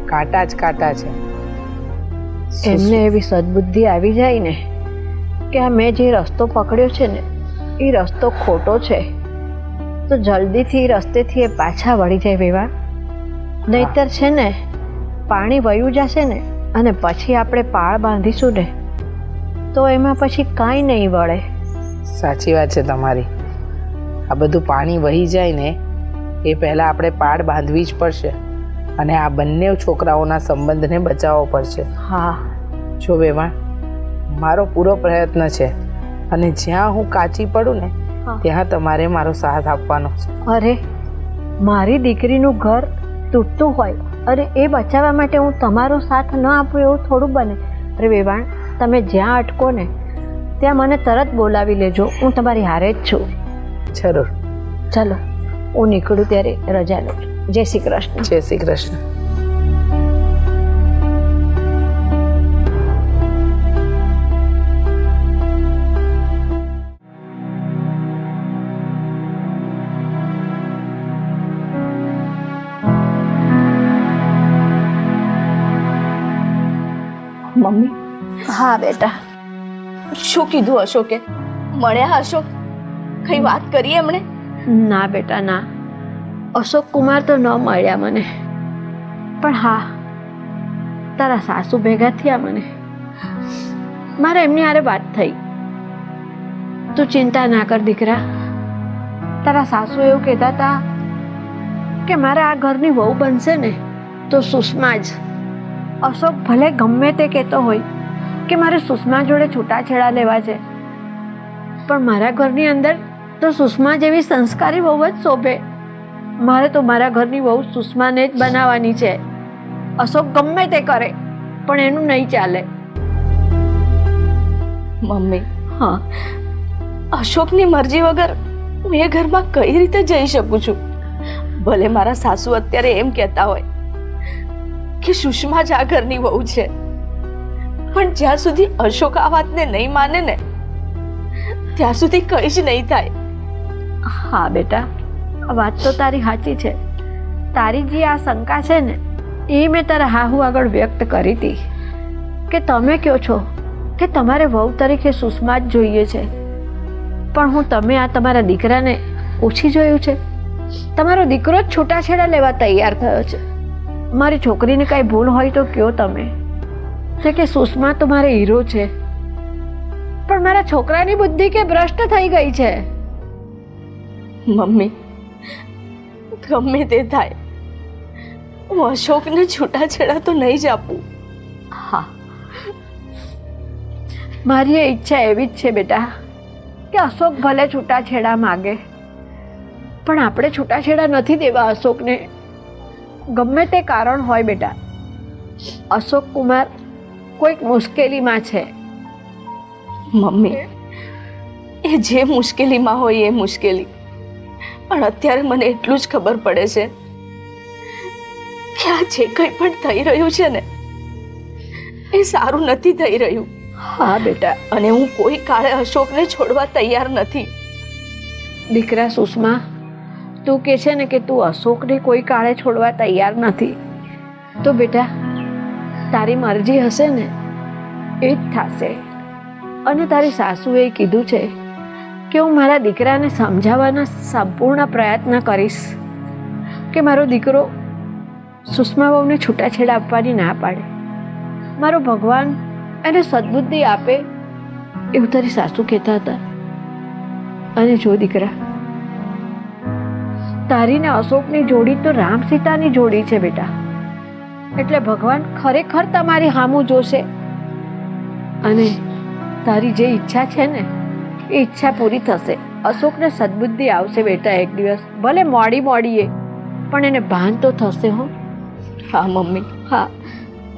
કાંટા જ કાંટા છે. એમને એવી સદબુદ્ધિ આવી જાય ને કે આ મેં જે રસ્તો પકડ્યો છે ને એ રસ્તો ખોટો છે તો જલ્દીથી રસ્તેથી એ પાછા વળી જાય વેવા. નહીતર છે ને પાણી વયું જશે ને અને પછી આપણે પાળ બાંધીશું ને તો એમાં પછી કાંઈ નહીં વળે. સાચી વાત છે તમારી. આ બધું પાણી વહી જાય ને એ પહેલાં આપણે પાળ બાંધવી જ પડશે અને આ બંને છોકરાઓના સંબંધને બચાવવો પડશે. હા જો વેવાણ, મારો પૂરો પ્રયત્ન છે અને જ્યાં હું કાચી પડું ને ત્યાં તમારે મારો સાથ આપવાનો છે. અરે મારી દીકરીનું ઘર તૂટતું હોય અરે એ બચાવવા માટે હું તમારો સાથ ન આપું એવું થોડું બને? અરે વેવાણ, તમે જ્યાં અટકો ને ત્યાં મને તરત બોલાવી લેજો, હું તમારી હારે જ છું. જરૂર. ચાલો હું નીકળું ત્યારે રજા લઉં છું. જય શ્રી કૃષ્ણ. જય શ્રી કૃષ્ણ. મમ્મી. હા બેટા, શું કીધું અશોકે? મળ્યા અશોક? કઈ વાત કરી એમણે? ના બેટા ના, અશોક કુમાર તો ન મળ્યા મને, પણ હા તારા સાસુ ભેગા થયા મને. મારે એમની હારે વાત થઈ. તું ચિંતા ના કર દીકરા. તારા સાસુ એવું કહેતા હતા કે મારે આ ઘરની વહુ બનશે ને તો સુષ્મા જ. અશોક ભલે ગમે તે કહેતો હોય કે મારે સુષ્મા જોડે છૂટાછેડા લેવા છે, પણ મારા ઘરની અંદર તો સુષ્મા જેવી સંસ્કારી વહુ જ શોભે. મારે તો મારા ઘરની વહુ સુષ્માને જ બનાવવાની છે. અશોક ગમે તે કરે પણ એનું નહીં ચાલે. મમ્મી, હા, અશોકની મરજી વગર હું એ ઘરમાં કઈ રીતે જઈ શકું છું? ભલે મારા સાસુ અત્યારે એમ કહેતા હોય કે સુષ્મા જ આ ઘરની વહુ છે, પણ જ્યાં સુધી અશોક આ વાતને નહીં માને ને ત્યાં સુધી કઈ જ નહીં થાય. હા બેટા, આ વાત તો તારી સાચી છે. તારી જે આ શંકા છે ને એ મેં તારા હાહુ આગળ વ્યક્ત કરી હતી કે તમે કહો છો કે તમારે વહુ તરીકે સુષ્મા જ જોઈએ છે, પણ હું તમે આ તમારા દીકરાને ઓછી જોયું છે. તમારો દીકરો જ છૂટાછેડા લેવા તૈયાર થયો છે. મારી છોકરીને કાંઈ ભૂલ હોય તો કહો તમે. છે કે સુષ્મા તો મારે હીરો છે, પણ મારા છોકરાની બુદ્ધિ કે ભ્રષ્ટ થઈ ગઈ છે. મમ્મી, ગમે તે થાય, હું અશોકને છૂટાછેડા તો નહીં જ આપું. હા, મારી એ ઈચ્છા એવી જ છે બેટા કે અશોક ભલે છૂટાછેડા માગે, પણ આપણે છૂટાછેડા નથી દેવા અશોકને. ગમે તે કારણ હોય બેટા, અશોક કુમાર કોઈક મુશ્કેલીમાં છે. મમ્મી, એ જે મુશ્કેલીમાં હોય એ મુશ્કેલી, પણ અત્યારે મને એટલું જ ખબર પડે છે કે આ જે કંઈ પણ થઈ રહ્યું છે ને એ સારું નથી થઈ રહ્યું. હા બેટા, અને હું કોઈ કાળે અશોકને છોડવા તૈયાર નથી. દીકરા સુષ્મા, તું કહે છે ને કે તું અશોકને કોઈ કાળે છોડવા તૈયાર નથી, તો બેટા તારી મરજી હશે ને એ જ થશે. અને તારી સાસુએ કીધું છે કે હું મારા દીકરાને સમજાવવાના સંપૂર્ણ પ્રયત્ન કરીશ કે મારો દીકરો સુષ્મા વહુને છૂટાછેડા આપવાની ના પાડે. મારો ભગવાન એને સદબુદ્ધિ આપે એવું તારી સાસુ કહેતા હતા. અને જો દીકરા, તારી ને અશોકની જોડી તો રામ સીતાની જોડી છે બેટા, એટલે ભગવાન ખરેખર તમારી સામું જોશે અને તારી જે ઈચ્છા છે ને એ ઈચ્છા પૂરી થશે. અશોકને સદબુદ્ધિ આવશે બેટા એક દિવસ, ભલે મોડી મોડીએ, પણ એને ભાન તો થશે. હો હા મમ્મી, હા,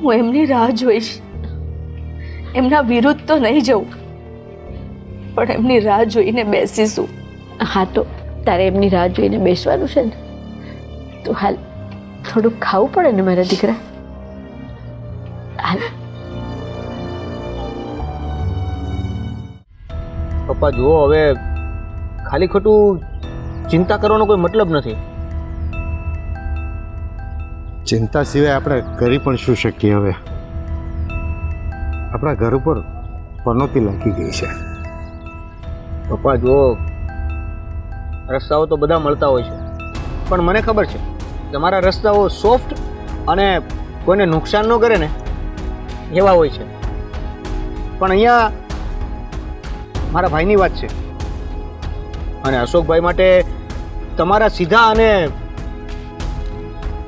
હું એમની રાહ જોઈશ. એમના વિરુદ્ધ તો નહીં જવું, પણ એમની રાહ જોઈને બેસીશું. હા, તો તારે એમની રાહ જોઈને બેસવાનું છે ને. તો હાલ થોડુંક ખાવું પડે ને મારા દીકરા. હાલ. પપ્પા જુઓ, હવે ખાલી ખોટું ચિંતા કરવાનો કોઈ મતલબ નથી. ચિંતા સિવાય આપણે કરી પણ શું શકીએ? હવે આપણા ઘર ઉપર પનોતી લાગી ગઈ છે. પપ્પા જુઓ, રસ્તાઓ તો બધા મળતા હોય છે, પણ મને ખબર છે કે મારા રસ્તાઓ સોફ્ટ અને કોઈને નુકસાન ન કરે ને એવા હોય છે. પણ અહીંયા મારા ભાઈની વાત છે, અને અશોકભાઈ માટે તમારા સીધા અને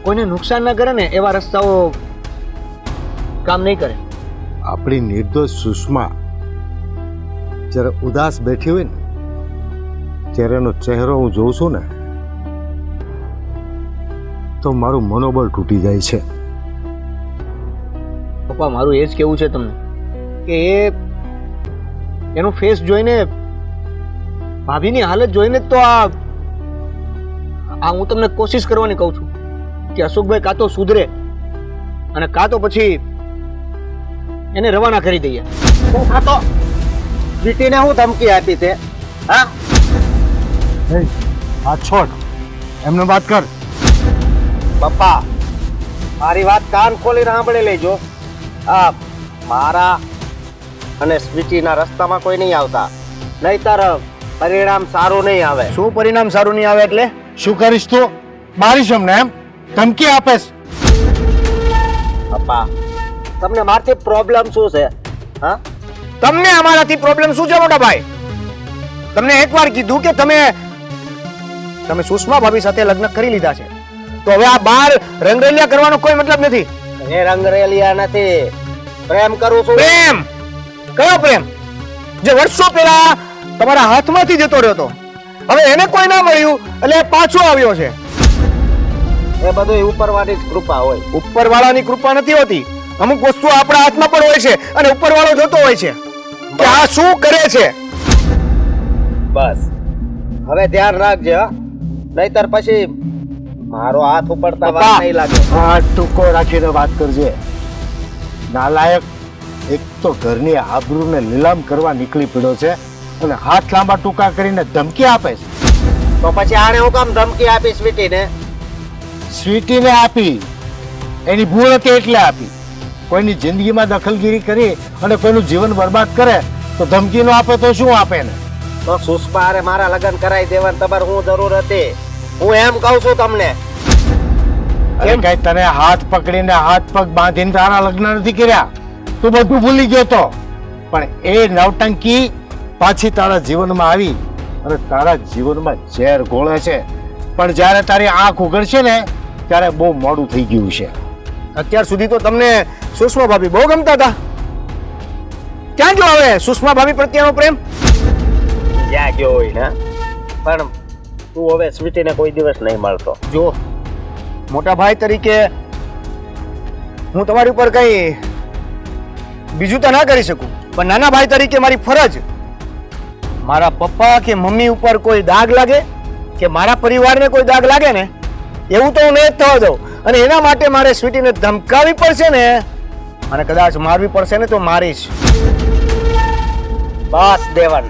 કોઈને નુકસાન ન કરે ને એવા રસ્તાઓ કામ નહીં કરે. આપણી નિર્દોષ સુષ્મા જ્યારે ઉદાસ બેઠી હોય ને ત્યારે એનો ચહેરો હું જોઉં છું ને તો મારું મનોબળ તૂટી જાય છે. પપ્પા મારું એ જ કહેવું છે તમને કે એનો ફેસ જોઈને, ભાભીની હાલત જોઈને તો આ હું તમને કોશિશ કરવાની કહું છું કે અશોકભાઈ કાં તો સુધરે અને કાં તો પછી એને રવાના કરી દઈએ. આ તો વીટીને હું ધમકી આપી તે? હા, આ છોડ, એમને વાત કર. પપ્પા મારી વાત કાન ખોલીને સાંભળી લેજો. મારા અને સ્વીટીના રસ્તામાં કોઈ નહીં આવતા, નહીતર પરિણામ સારું નહીં આવે. શું પરિણામ સારું નહીં આવે એટલે? શું કરીશ તું? મારીશ અમને એમ? ધમકી આપેશ? પપ્પા, તમને મારથી પ્રોબ્લેમ શું છે? હા, તમને અમારાથી પ્રોબ્લેમ શું છે મોટા ભાઈ? તમને એકવાર કીધું કે તમે સુષ્મા ભાભી સાથે લગ્ન કરી લીધા છે, તો હવે આ બાર રંગરેલિયા કરવાનો કોઈ મતલબ નથી. એ રંગરેલિયા નથી, પ્રેમ કરું છું. પ્રેમ? કયો પ્રેમ? જે વર્ષો પહેલા તમારા હાથમાંથી જતો રહ્યો હતો, હવે એને કોઈ ના મળ્યું એટલે પાછો આવ્યો છે. એ બધું ઉપરવાળી જ કૃપા હોય. ઉપરવાળાની કૃપા નથી હોતી. અમુક વસ્તુ આપણા હાથમાં પણ હોય છે અને ઉપરવાળો જોતો હોય છે કે આ શું કરે છે. બસ હવે ધ્યાન રાખજે, હા, નહીતર પછી મારો હાથ ઉપડતા વાર નહીં લાગે. હા, ટૂંકો રાખીને વાત કરજે. નાલાયક, એક તો ઘરની આબરૂને લીલામ કરવા નીકળી પડ્યો છે અને હાથ લાંબા ટૂંકા કરીને ધમકી આપે છે. તો પછી આને હું કામ ધમકી આપી સ્વીટીને? સ્વીટીને આપી, એની ભૂલ હતી એટલે આપી. કોઈની જિંદગીમાં દખલગીરી કરી અને કોઈનું જીવન બરબાદ કરે તો ધમકી નો આપે તો શું આપે ને? તો સુષ્મા હારે મારા લગ્ન કરાવી દેવાની તમારે શું જરૂર હતી? હું એમ કહું છું તમને. અરે કઈ તને હાથ પકડીને હાથ પગ બાંધીને તારા લગ્ન નથી કર્યા, તું બધું ભૂલી ગયો તો. પણ એ નવટંકી પાછી તારા જીવનમાં આવી અને તારા જીવનમાં ઝેર ઘોળે છે. પણ જ્યારે તારી આંખ ઉઘડશે ને ત્યારે બહુ મોડું થઈ ગયું છે. અત્યાર સુધી તો તમને સુષ્મા ભાભી બહુ ગમતા હતા. ક્યાં ગયો હવે સુષ્મા ભાભી પ્રત્યેનો પ્રેમ? જ્યાં ગયો હોય ને, પણ તું હવે સ્વીટીને કોઈ દિવસ નહીં મળતો. જો મોટા ભાઈ તરીકે હું તમારી ઉપર કઈ બીજું તો ના કરી શકું, પણ નાના ભાઈ તરીકે મારી ફરજ, મારા પપ્પા કે મમ્મી ઉપર કોઈ દાગ લાગે કે મારા પરિવારને કોઈ દાગ લાગે ને, એવું તો હું નહીં જ થવા દઉં. અને એના માટે મારે સ્વીટીને ધમકાવી પડશે ને, અને કદાચ મારવી પડશે ને તો મારીશ. બસ દેવન,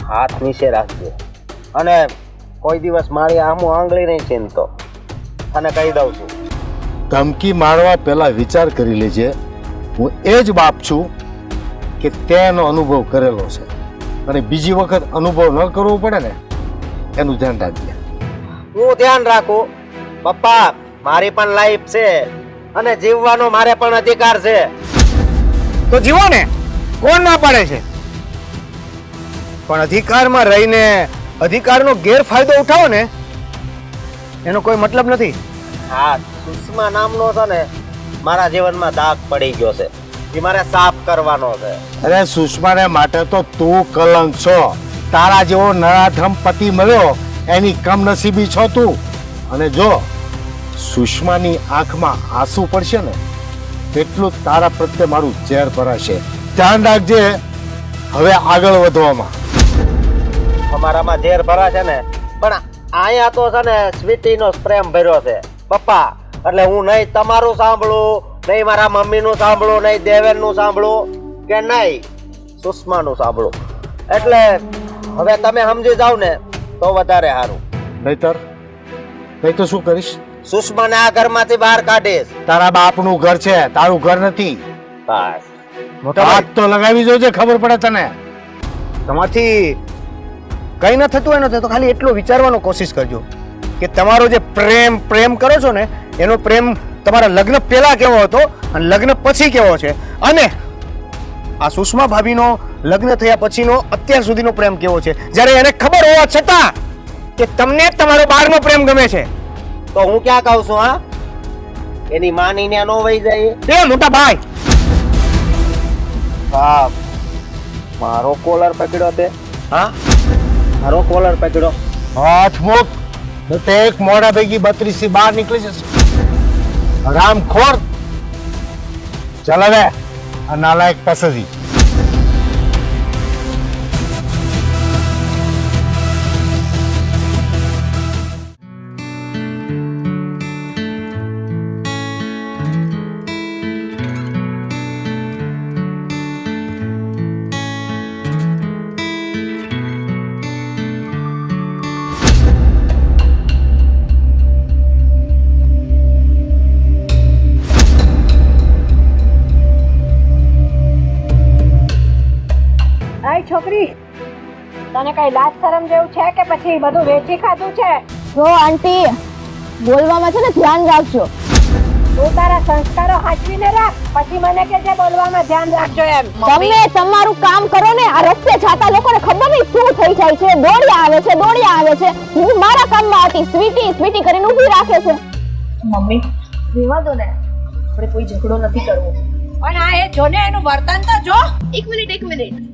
હાથ નીચે રાખજે અને કોઈ દિવસ મારી આમું આંગળી નહીં ચીંધતો, અને કહી દઉં છું. ધમકી મારવા પહેલા વિચાર કરી લેજે. હું એ જ બાપ છું કે તેનો અનુભવ કરેલો છે અને બીજી વખત અનુભવ ન કરવો પડે ને એનું ધ્યાન રાખજે. હું ધ્યાન રાખું પપ્પા, મારી પણ લાઈફ છે અને જીવવાનો મારે પણ અધિકાર છે. તો જીવો ને, કોણ ના પાડે છે? પણ અધિકારમાં રહીને અધિકારનો ગેરફાયદો ઉઠાવો ને એનો કોઈ મતલબ નથી. હા, સુષ્મા નામનો છે ને મારા જીવનમાં દાગ પડી ગયો છે, એ મારે સાફ કરવાનો છે. અરે સુષ્માને માટે તો તું કલંક છો. તારા જેવો નરાધમ પતિ મળ્યો એની કમનસીબી છો તું. અને જો સુષ્માની આંખમાં આંસુ પડશે ને તેટલું તારા પ્રત્યે મારું ઝેર ભરાશે. ધ્યાન રાખજે હવે આગળ વધવામાં. અમારામાં ઝેર ભરા છે ને, પણ અહીંયા તો છે ને સ્વીટીનો પ્રેમ ભર્યો છે પપ્પા. એટલે હું નહીં તમારું સાંભળું, નહીં મારા મમ્મીનું સાંભળું, નહીં દેવેનનું સાંભળું કે નહીં સુષ્માનું સાંભળું. એટલે હવે તમે સમજી જાવ ને તો વધારે સારું. નહીં તો શું કરીશ? સુષ્માને આ ઘરમાંથી બહાર કાઢીશ. તારા બાપનું ઘર છે, તારું ઘર નથી. બસ મોટા હાથ ભાઈ, તો લગાવી જોજે, ખબર પડે તને. તમારથી કઈ ન થતું હોય ને તો ખાલી એટલું વિચારવાનો કોશિશ કરજો કે તમારો જે પ્રેમ કરો છો ને એનો પ્રેમ તમારા લગ્ન પહેલા કેવો હતો અને લગ્ન પછી કેવો છે, અને આ સુષ્મા ભાભીનો લગ્ન થયા પછીનો અત્યાર સુધીનો પ્રેમ કેવો છે, જ્યારે એને ખબર હોવા છતાં કે તમને તમારો બહારનો પ્રેમ ગમે છે. તો હું ક્યાં કહું છું? હા, એની માની ને નો વહી જાય. એ મોટા ભાઈ, હા, મારો કોલર પકડ્યો તે. હા, મારો કોલર પકડ્યો. હાથ મૂક, નહીં તો એક મોડા ભેગી 32 થી બહાર નીકળી જશે. રામખોર, ચાલ હવે આ નાલાયક પાસેથી. છોકરી તને કઈ લાજ શરમ જેવું છે કે પછી બધું વેચી ખાધું છે? જો આંટી બોલવામાં છે ને ધ્યાન રાખજો. તું તારા સંસ્કારો સાચવીને રાખ, પછી મને કે જે બોલવામાં ધ્યાન રાખજો એમ. તમે તમારું કામ કરો ને. આ રસ્તે જાતા લોકોને ખબર નહીં શું થઈ જાય છે. દોડ્યા આવે છે. હું મારા કામમાં હતી. સ્વીટી કરીને ઊભી રાખે છે. મમ્મી રેવા દો ને, આપણે કોઈ ઝઘડો નથી કરવો. પણ આ એ જોને એનું વર્તન તો જો. એક મિનિટ.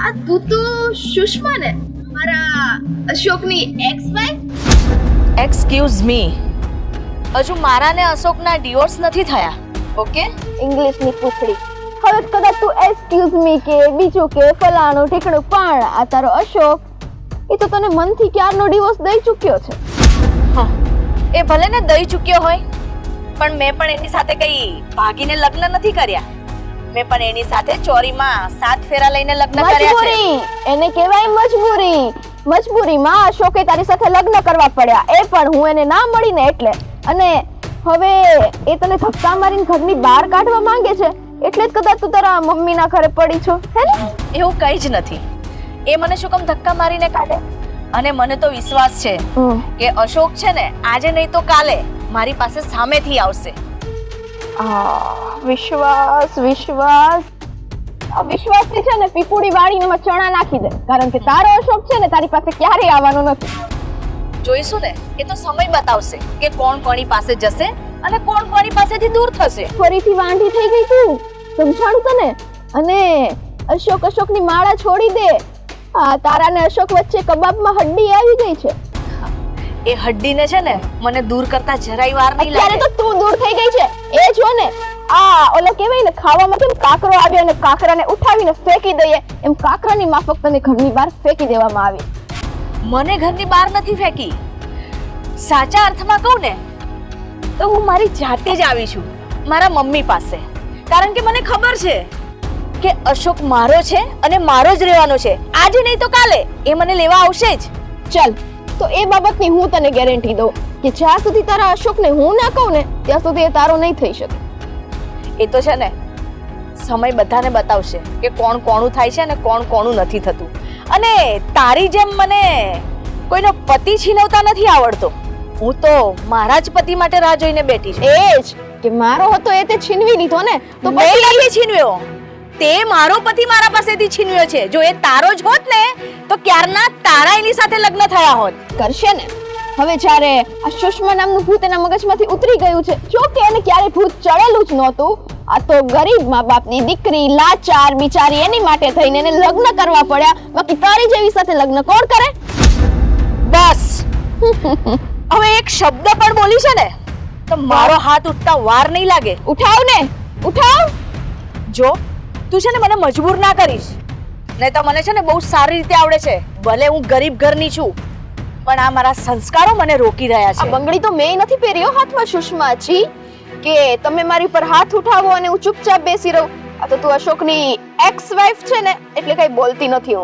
આ તું તો સુષ્મા ને, મારા અશોકની એક્સ વાઈફ? એક્સક્યુઝ મી, હજુ મારા ને અશોકના ડિવોર્સ નથી થયા. ઓકે, ઇંગ્લિશની પૂછડી. હવે કદાચ તું એક્સક્યુઝ મી કે બીજું કે ફલાણું ઠીકણું, પણ આ તારો અશોક એ તો તને મનથી ક્યારનો ડિવોર્સ દઈ ચૂક્યો છે. હા એ ભલે ને દઈ ચૂક્યો હોય, પણ મેં પણ એની સાથે કઈ ભાગીને લગ્ન નથી કર્યા. મેં પણ એની સાથે ચોરીમાં 7 ફેરા લઈને લગ્ન કર્યા છે. મજબૂરી એને કહેવાય મજબૂરી. મજબૂરીમાં અશોકે તારી સાથે લગ્ન કરવા પડ્યા, એ પણ હું એને ના મળીને એટલે. અને હવે એ તને ધક્કા મારીને ઘરની બહાર કાઢવા માંગે છે, એટલે જ કદાચ તું તારા મમ્મીના ઘરે પડી છો, હે ને? એવું કઈ જ નથી. એ મને શું કામ ધક્કા મારીને કાઢે? અને મને તો વિશ્વાસ છે કે અશોક છે ને આજે નહીં તો કાલે મારી પાસે સામેથી આવશે. વિશ્વાસ આ વિશ્વાસથી છે ને પીપુડી વાળીને એમાં ચણા નાખી દે, કારણ કે તારો અશોક છે ને તારી પાસે ક્યારેય આવવાનો નથી. જોઈશું ને, એ તો સમય બતાવશે કે કોણ કોની પાસે જશે અને કોણ કોની પાસેથી દૂર થશે. ફરીથી વાંઢી થઈ ગઈ તું, સમજાણું તને? અને અશોકની માળા છોડી દે. આ તારા ને અશોક વચ્ચે કબાબમાં હડ્ડી આવી ગઈ છે. એ હડ્ડીને છે ને મને દૂર કરતા જરાય વાર નહીં અત્યારે લાગે. તો તું દૂર થઈ ગઈ છે એ જો ને. આ ઓલો કહેવાય ને ખાવામાં કેમ કાકરો આવ્યો અને કાકરાને ઉઠાવીને ફેંકી દઈએ, એમ કાકરાની માફક તને ઘરની બહાર ફેંકી દેવામાં આવી. મને ઘરની બહાર નથી ફેંકી. સાચા અર્થમાં કહું ને તો હું મારી જાતે જ આવી છું મારા મમ્મી પાસે, કારણ કે મને ખબર છે કે અશોક મારો છે અને મારો જ રહેવાનો છે. આજે નહીં તો કાલે એ મને લેવા આવશે જ. ચાલ તો એ બાબતની હું તને ગેરંટી દઉં કે જ્યાં સુધી તારા અશોકને હું ના કહું ને ત્યાં સુધી એ તારો નહીં થઈ શકે. એ તો છે ને સમય બધાને બતાવશે કે કોણ કોણું થાય છે અને કોણ કોણું નથી થતું. અને તારી જેમ મને કોઈનો પતિ છીનવતા નથી આવડતો. હું તો મારા જ પતિ માટે રાહ જોઈને બેઠી છું. એ જ કે મારો હતો એ તે છીનવી લીધો ને તો મેં નથી છીનવ્યો, તે મારો પતિ મારા પાસેથી છીનવ્યો છે. જો એ તારો જ હોત ને તો ક્યારના તારા એની સાથે લગ્ન થયા હોત. કરશે ને. હવે જ્યારે આ સુષ્મા નામનું ભૂત એના મગજમાંથી ઉતરી ગયું છે, જો કે એને ક્યારે ભૂત ચડેલું જ નહોતું. આ તો ગરીબ મા બાપની દીકરી, લાચાર બિચારી, એની માટે થઈને એને લગ્ન કરવા પડ્યા. બાકી તારી જેવી સાથે લગ્ન કોણ કરે? બસ હવે એક શબ્દ પણ બોલી છે ને તો મારો હાથ ઉઠતા વાર નહીં લાગે. ઉઠાવ ને, ઉઠાવ. જો તું છે ને મને મજબૂર ના કરીશ, નહીં તો મને છે ને બહુ સારી રીતે આવડે છે. ભલે હું ગરીબ ઘરની છું, પણ આ મારા સંસ્કારો મને રોકી રહ્યા આ છે. બંગડી તો મેં નથી પહેર્યો હાથમાં સુષ્માજી કે તમે મારી ઉપર હાથ ઉઠાવો અને હું ચૂપચાપ બેસી રહું. આ તો તું અશોકની એક્સ વાઇફ છે ને એટલે કઈ બોલતી નથી.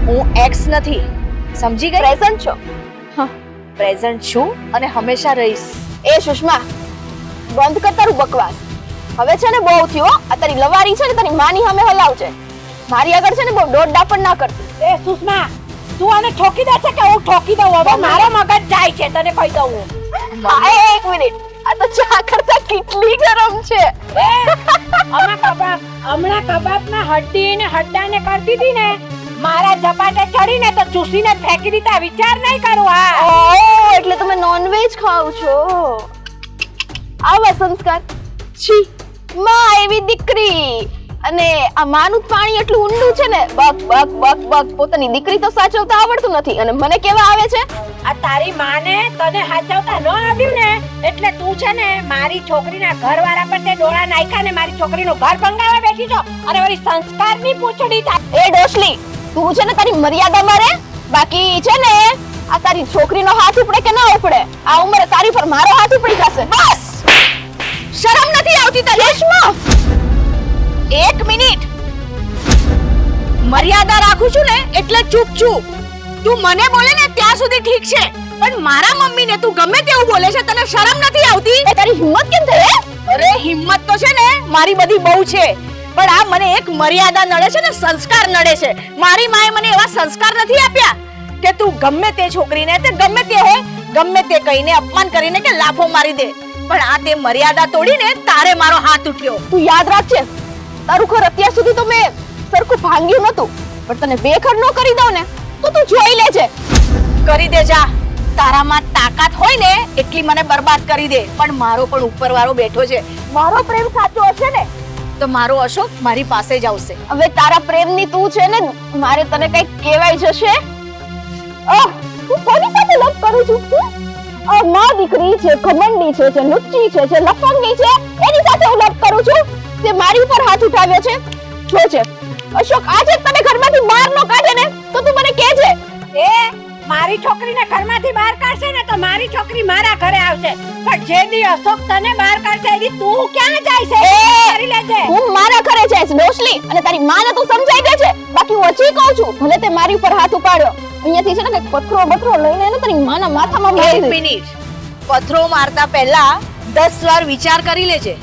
હું એક્સ નથી, સમજી ગઈ? પ્રેઝન્ટ છો. પ્રેઝન્ટ છું અને હંમેશા રહીશ. એ સુષ્મા, બંધ કર તારું બકવાસ. હવે છે ને બહુ થયું. આ તારી લવારી છે ને તારી માની સામે હલાવજે. મારી આગળ છે ને બહુ દોડ ડાપણ ના કરતી. એ સુષ્મા, તું આને ઠોકી દે છે કે હું ઠોકી દઉં? હવે મારો મગજ જાય છે, તને કહી દઉં હું. એક મિનિટ, આ તો ચા કરતા કેટલી ગરમ છે. હમણાં કબાબમાં હડ્ડી ને હડ્ડાને કરતી હતી ને, મારા ઝપાટે ચડીને તો ચૂસીને ફેંકી દીધા. વિચાર નહીં કરું. હા, ઓહ, એટલે તમે નોનવેજ ખાવ છો? આવા સંસ્કાર. છી, માં એવી દીકરી. અને આ માનું પાણી એટલું ઊંડું છે ને, બક બક બક બક. પોતાની દીકરી તો સાચવતા આવડતું નથી અને મને કેવા આવે છે. આ તારી માને તને હાચવતા ન આવ્યું ને એટલે તું છે ને મારી છોકરીના ઘરવાળા પર તે ડોળા નાખ્યા ને મારી છોકરીનું ઘર ભંગાવા બેઠી છો. અને વળી સંસ્કારની પૂછડી થાય. એ ડોશલી, તું છે ને તારી મર્યાદામાં રહે. બાકી છે ને આ તારી છોકરીનો હાથ ઉપડે કે ના ઉપડે, આ ઉંમરે તારી પર મારો હાથ ઉપડી જશે. બસ, શરમ નથી આવતી તને? એક મિનિટ, મર્યાદા રાખું છું ને એટલે ચૂપ છું. તું મને બોલે ને ત્યાં સુધી ઠીક છે, પણ મારા મમ્મીને તું ગમે તેવું બોલે છે, તને શરમ નથી આવતી? એ તારી હિંમત કેમ થઈ? અરે હિંમત તો છે ને મારી બધી બહુ છે, પણ આ મને એક મર્યાદા નડે છે ને સંસ્કાર નડે છે. મારી માએ મને એવા સંસ્કાર નથી આપ્યા કે તું ગમે તે છોકરીને તે ગમે તે હોય ગમે તે કહીને અપમાન કરીને કે લાફો મારી દે. પણ આ તે મર્યાદા તોડીને તારે મારો હાથ ઉઠ્યો. તું યાદ રાખજે, તારું ઘર અત્યાર સુધી તો મેં સરખું ભાંગ્યું નતું, પણ તને બેઘર ન કરી દઉં ને તો તું જોઈ લેજે. કરી દે જા. તારામાં તાકાત હોય ને એટલી મને બરબાદ કરી દે. પણ મારો પણ ઉપરવાળો બેઠો છે. મારો પ્રેમ સાચો હશે ને તો મારો અશોક મારી પાસે જ આવશે. હવે તારા પ્રેમની તું છે ને મારે તને કઈક કહેવાય જશે. હું કોની સાથે લવ કરું છું? માં દીકરી છે, ઘમંડી છે, જે લુચ્ચી છે, જે લફંગી છે, એની સાથે હું લવ કરું છું. તે મારી ઉપર હાથ ઉઠાવ્યો છે. જોજે અશોક, આજે તને ઘરમાંથી બહાર ન કાઢે ને તો તું મને કહેજે. મારી છોકરીને ઘરમાંથી બહાર કાઢશે ને તો મારી છોકરી મારા ઘરે આવશે, પણ જે દી અશોક તને બહાર કાઢશે એદી તું ક્યાં જાય છે? કરી લેજે. હું મારા ઘરે જઈશ ડોશલી, અને તારી માને તું સમજાઈ દેજે. બાકી હું હજી કહું છું, ભલે તે મારી ઉપર હાથ ઉપાડ્યો, અહીંયાથી છે ને કઈક પથરો બથરો લઈને એને તારી માના માથામાં મારી દે. ફિનિશ. પથરો મારતા પહેલા 10 વાર વિચાર કરી લેજે.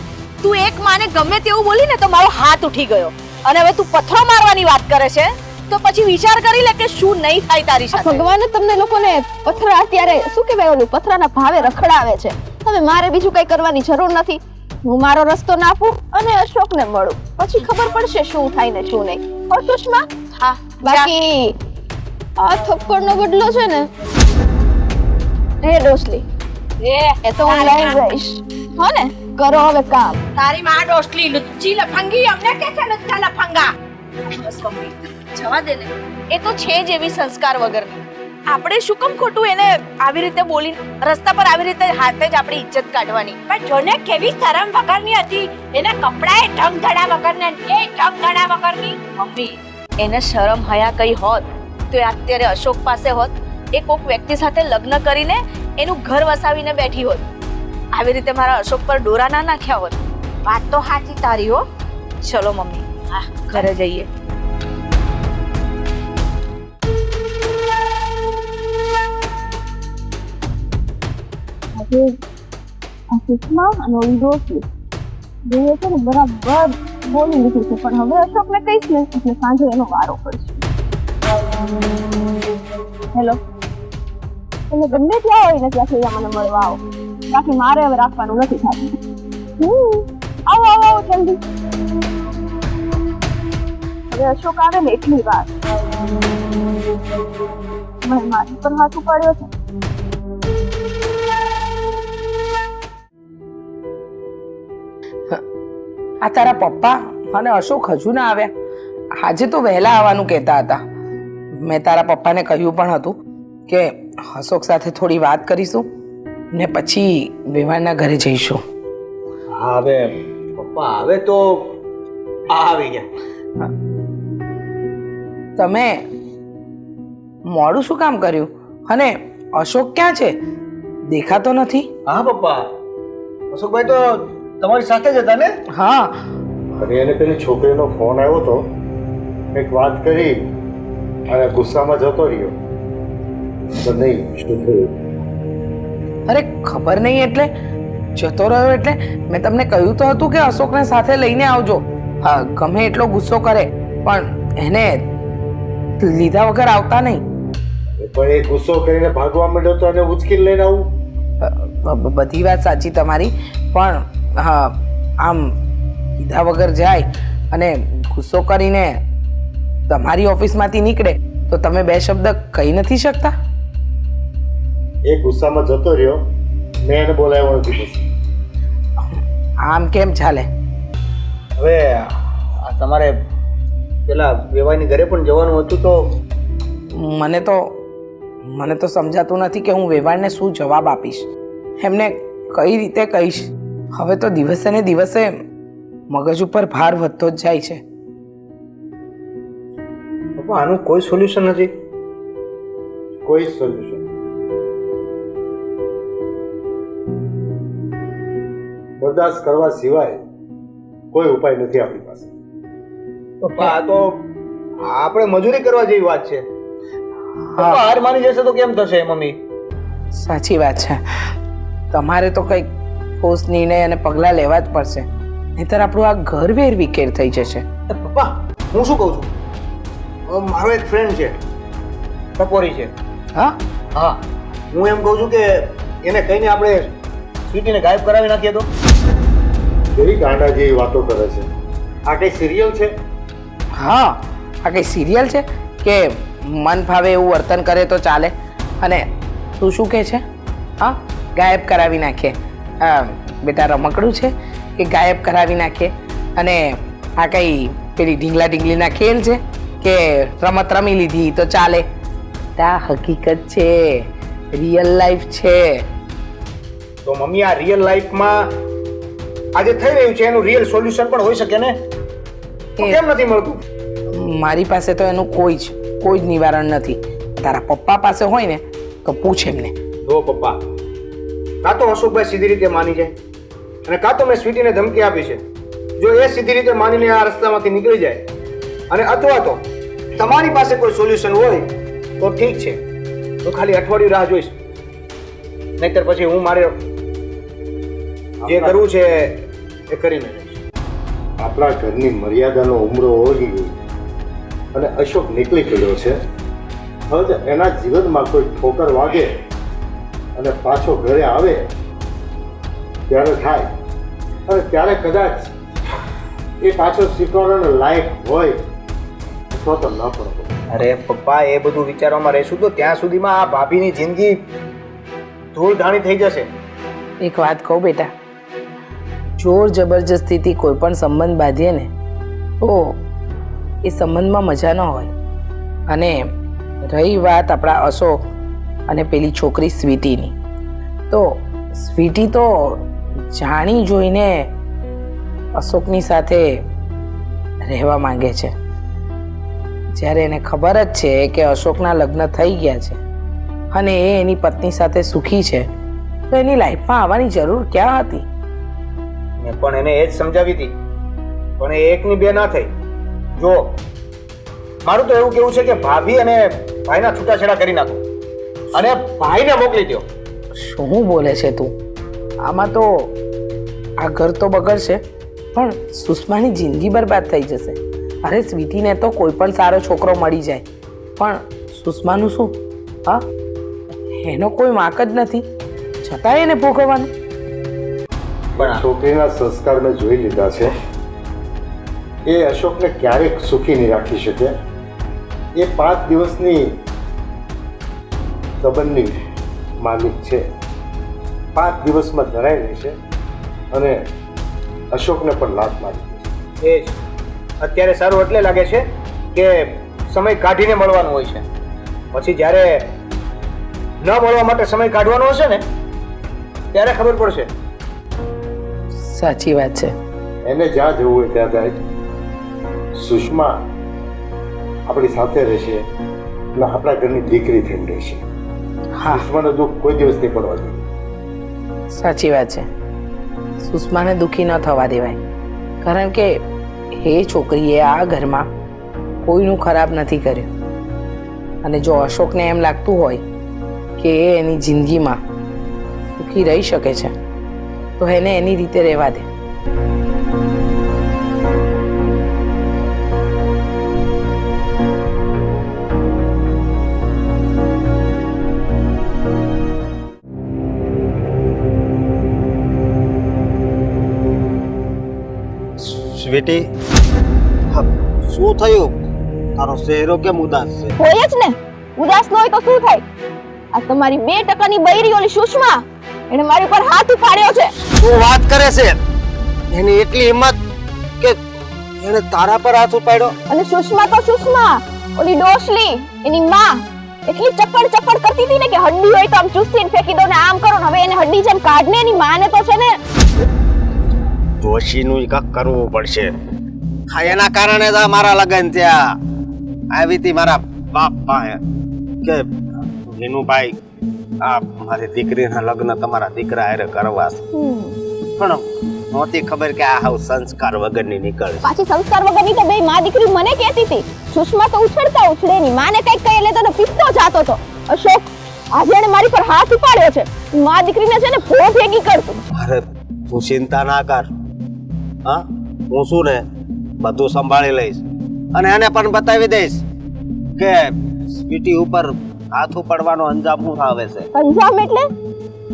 તું એક માને ગમે તેવું બોલી ને તો મારો હાથ ઉઠી ગયો, અને હવે તું પથરો મારવાની વાત કરે છે તો પછી વિચાર કરી લે કે શું નહીં થાય તારી સાથે. ભગવાને તમને લોકોને પથરા અત્યારે શું કહેવાય ઓલું પથરાના ભાવે રખડાવે છે. હવે મારે બીજું કઈ કરવાની જરૂર નથી. હું મારો રસ્તો નાખું અને અશોકને મળું, પછી ખબર પડશે શું થાય ને શું નહીં. ઓર સુષ્મા, હા, બાકી આ થપ્પડનો બદલો છે ને એ ડોસલી એ તો હું લઈ જઈશ. હો ને, કરો હવે કામ. તારી માં ડોસલી લુચ્ચી લફંગી અમને કે છે લુચ્ચા લફંગા. બસ મમ્મી, જવા દે ને. એ તો છે જ એવી સંસ્કાર વગરની. આપણે શું કામ ખોટું એને આવી રીતે બોલી રસ્તા પર આવી રીતે હાથે જ આપણી ઇજ્જત કાઢવાની. પણ જોને કેવી શરમ વગરની હતી. એના કપડાએ ઢંગ ધડા વગરના, એ ઢંગ ધડા વગરની. મમ્મી, એને શરમ હયા કઈ હોત તો એ અત્યારે અશોક પાસે હોત. એ કોક વ્યક્તિ સાથે લગ્ન કરીને એનું ઘર વસાવીને બેઠી હોત. આવી રીતે મારા અશોક પર ડોરા ના નાખ્યા હોત. વાત તો સાચી તારી હો. ચલો મમ્મી, હા ઘરે જઈએ. સુષ્મા અને ઓલી ડોસલી બે છે ને બરાબર બોલી લીધું છે, પણ હવે અશોકને કહીશ ને એટલે સાંજે એનો વારો પડશે. હેલો, તમે ગમે ત્યાં હોય ને ત્યાંથી મને મળવા આવો. બાકી મારે હવે રાખવાનું નથી થતું. આવો આવો આવો જલ્દી. હવે અશોક આવે ને એટલી વાર. મેં મારી પર હાથ ઉપાડ્યો છે. આ તારા પપ્પા અને અશોક હજુ ના આવ્યા? આજે તો વહેલા આવવાનું કહેતા હતા. મેં તારા પપ્પાને કહ્યું પણ હતું કે અશોક સાથે થોડી વાત કરીશું ને પછી વેવાણના ઘરે જઈશું. હા, હવે પપ્પા આવે તો આવી ગયા. તમે મોડું શું કામ કર્યું? અને અશોક ક્યાં છે? દેખાતો નથી. હા પપ્પા, અશોકભાઈ તો તમારી સાથે જ હતા ને? હા, અને એને પેલી છોકરીનો ફોન આવ્યો તો, એક વાત કરી અને ગુસ્સામાં જતો રહ્યો. તો નહીં શું થયું? અરે ખબર નહીં એટલે જતો રહ્યો એટલે મેં તમને કહ્યું તો હતું કે અશોકને સાથે લઈને આવજો. હા, ગમે એટલો ગુસ્સો કરે પણ એને લીધા વગર આવતા નહીં. પણ એ ગુસ્સો કરીને ભાગવા માંડ્યો તો એને ઉચકીને લઈને આવું. બધી વાત સાચી તમારી, પણ હા આમ લીધા વગર જાય અને ગુસ્સો કરીને તમારી ઓફિસમાંથી નીકળે તો તમે બે શબ્દ કહી નથી શકતા? એ ગુસ્સામાં જતો રહ્યો, મેં એને બોલાવ્યો નથી. પછી આમ કેમ ચાલે? હવે આ તમારે પેલા વેવાઈની ઘરે પણ જવાનું હતું તો મને તો સમજાતું નથી કે હું વેવાણને શું જવાબ આપીશ. એમને કઈ રીતે કહીશ? હવે તો દિવસે ને દિવસે મગજ ઉપર ભાર વધતો જ જાય છે. પપ્પા, આનું કોઈ સોલ્યુશન નથી. કોઈ સોલ્યુશન બરદાસ્ત કરવા સિવાય કોઈ ઉપાય નથી આપણી પાસે. પપ્પા, આ તો આપણે મજૂરી કરવા જેવી વાત છે. પપ્પા હાર માની જશે તો કેમ થશે મમ્મી? સાચી વાત છે. તમારે તો કંઈક ઠોસ નિર્ણય અને પગલાં લેવા જ પડશે. નહીતર આપણું આ ઘર વેર વિકેર થઈ જશે. પપ્પા હું શું કહું છું, મારો એક ફ્રેન્ડ છે ટપોરી છે. હા હા હું એમ કહું છું કે એને કહીને આપણે સ્વીટીને ગાયબ કરાવી નાખીએ તો. કેવી ગાંડા જેવી વાતો કરે છે. આ કઈ સિરિયલ છે? હા આ કઈ સિરિયલ છે કે મન ફાવે એવું વર્તન કરે તો ચાલે? અને તું શું કહે છે? હા ગાયબ કરાવી નાખીએ? બેટા રમકડું છે કે ગાયબ કરાવી નાખીએ? અને આ કઈ પેલી ઢીંગલા ઢીંગલીના ખેલ છે કે રમત રમી લીધી તો ચાલે? આ હકીકત છે, રિયલ લાઈફ છે. તો મમ્મી આ રિયલ લાઈફમાં આજે થઈ રહ્યું છે એનું રિયલ સોલ્યુશન પણ હોઈ શકે ને, તો કેમ નથી મળતું? મારી પાસે તો એનું કોઈ જ નિવારણ નથી. તારા પપ્પા પાસે હોય ને તો પૂછ એમને. જો પપ્પા, કાં તો અશોકભાઈ સીધી રીતે માની જાય અને કાં તો મેં સ્વીટીને ધમકી આપી છે. જો એ સીધી રીતે માનીને આ રસ્તામાંથી નીકળી જાય અને અથવા તો તમારી પાસે કોઈ સોલ્યુશન હોય તો ઠીક છે, તો ખાલી અઠવાડિયું રાહ જોઈશ, નહીતર પછી હું મારે જે કરવું છે એ કરીને રહીશ. આપણા ઘરની મર્યાદાનો ઉમરો ઓળગી ગઈ અને અશોક નીકળી પડ્યો છે. હવે જો એના જીવનમાં કોઈ ઠોકર વાગે અને પાછો ઘરે આવે ત્યારે થાય, અને ત્યારે કદાચ એ પાછો શીખવાનો લાયક હોય અથવા તો ન પણ હોય. અરે પપ્પા, એ બધું વિચારવામાં રહેશું તો ત્યાં સુધીમાં આ ભાભીની જિંદગી ધૂળધાણી થઈ જશે. એક વાત કહું બેટા, જોર જબરજસ્તીથી કોઈ પણ સંબંધ બાંધીએ ને તો એ સંબંધમાં મજા ન હોય. અને રહી વાત આપણા અશોક અને પેલી છોકરી સ્વીટીની, તો સ્વીટી તો જાણી જોઈને અશોકની સાથે રહેવા માંગે છે, જ્યારે એને ખબર જ છે કે અશોકના લગ્ન થઈ ગયા છે અને એ એની પત્ની સાથે સુખી છે, તો એની લાઈફમાં આવવાની જરૂર ક્યાં હતી? મેં પણ એને એ જ સમજાવી હતી, પણ એ એકની બે ના થઈ. જો મારું તો એવું કેવું છે કે ભાભી અને ભાઈના છૂટાછેડા કરી નાખો અને ભાઈને મોકલી દો. શું બોલે છે તું? આમાં તો આ ઘર તો બગડશે પણ સુષ્માની જિંદગી બરબાદ થઈ જશે. અરે સ્વીટીને તો કોઈ પણ સારો છોકરો મળી જાય, પણ સુષ્માનું શું? હા, એનો કોઈ વાંક જ નથી, છતાંય એને ભોગવવાનું. પણ છોકરીના સંસ્કાર મેં જોઈ લીધા છે. એ અશોકને ક્યારેક સુખી નહીં રાખી શકે. એ 5 દિવસની સંબંધની માલિક છે. 5 દિવસમાં ધરાઈ રહેશે અને અશોકને પણ લાત મારી દેશે. એ જ અત્યારે સારું એટલે લાગે છે કે સમય કાઢીને મળવાનું હોય છે, પછી જ્યારે ન મળવા માટે સમય કાઢવાનો હશે ને ત્યારે ખબર પડશે. સાચી વાત છે. એને જ્યાં જવું હોય ત્યાં જાય. સુષ્મા આપણી સાથે રહેશે અને આપણા ઘરની દીકરી થઈને રહેશે. હા સુષ્માનું દુઃખ કોઈ દિવસ નહીં પડવા જોઈએ. સાચી વાત છે. સુષ્માને દુઃખી ન થવા દેવાય, કારણ કે એ છોકરીએ આ ઘરમાં કોઈનું ખરાબ નથી કર્યું. અને જો અશોકને એમ લાગતું હોય કે એ એની જિંદગીમાં સુખી રહી શકે છે તો એને એની રીતે રહેવા દે. સ્વીટી, શું થયું? તારો ચહેરો કેમ ઉદાસ છે? હોય જ ને, ઉદાસ ન હોય તો શું થાય? આ તમારી 2% બૈરી ઓલી સુષ્મા એને મારી પર હાથ ઉપાડ્યો છે. શું વાત કરે છે? એની એટલી હિંમત કે એને તારા પર હાથ ઉપાડ્યો? અને સુષ્મા તો સુષ્મા, ઓલી ડોશલી એની માં એટલી ચપ્પડ કરતી હતી ને કે હડ્ડી હોય તો આમ ચૂસીને ફેંકી દો ને આમ કરો ને. હવે એને હડ્ડી જેમ કાઢને એની માને તો છે ને દોશીનું કાંઈક કરવું પડશે. હા, એના કારણે જ આ મારા લગ્ન થયા. આવી હતી મારા બાપ પાસે કે વિનુભાઈ આ મારી દીકરીના લગ્ન તમારા દીકરા હારે કરવા છે. પણ નહોતી ખબર કે આ હાવ સંસ્કાર વગરની નીકળે. પાછી સંસ્કાર વગરની તો બે માં દીકરી મને કહેતી હતી. સુષ્મા તો ઉછળતા ની માને કઈક કહી એટલે તો પીપતો જાતો હતો. અશોક આજે એને મારી પર હાથ ઉપાડ્યો છે. માં દીકરીને છે ને ભો ભેગી કરતું. અરે તું ચિંતા ના કર, હા હું શું ને બધું સંભાળી લઈશ અને એને પણ બતાવી દઈશ કે સ્વીટી ઉપર હાથ ઉપાડવાનો અંજામ શું આવે છે. અંજામ એટલે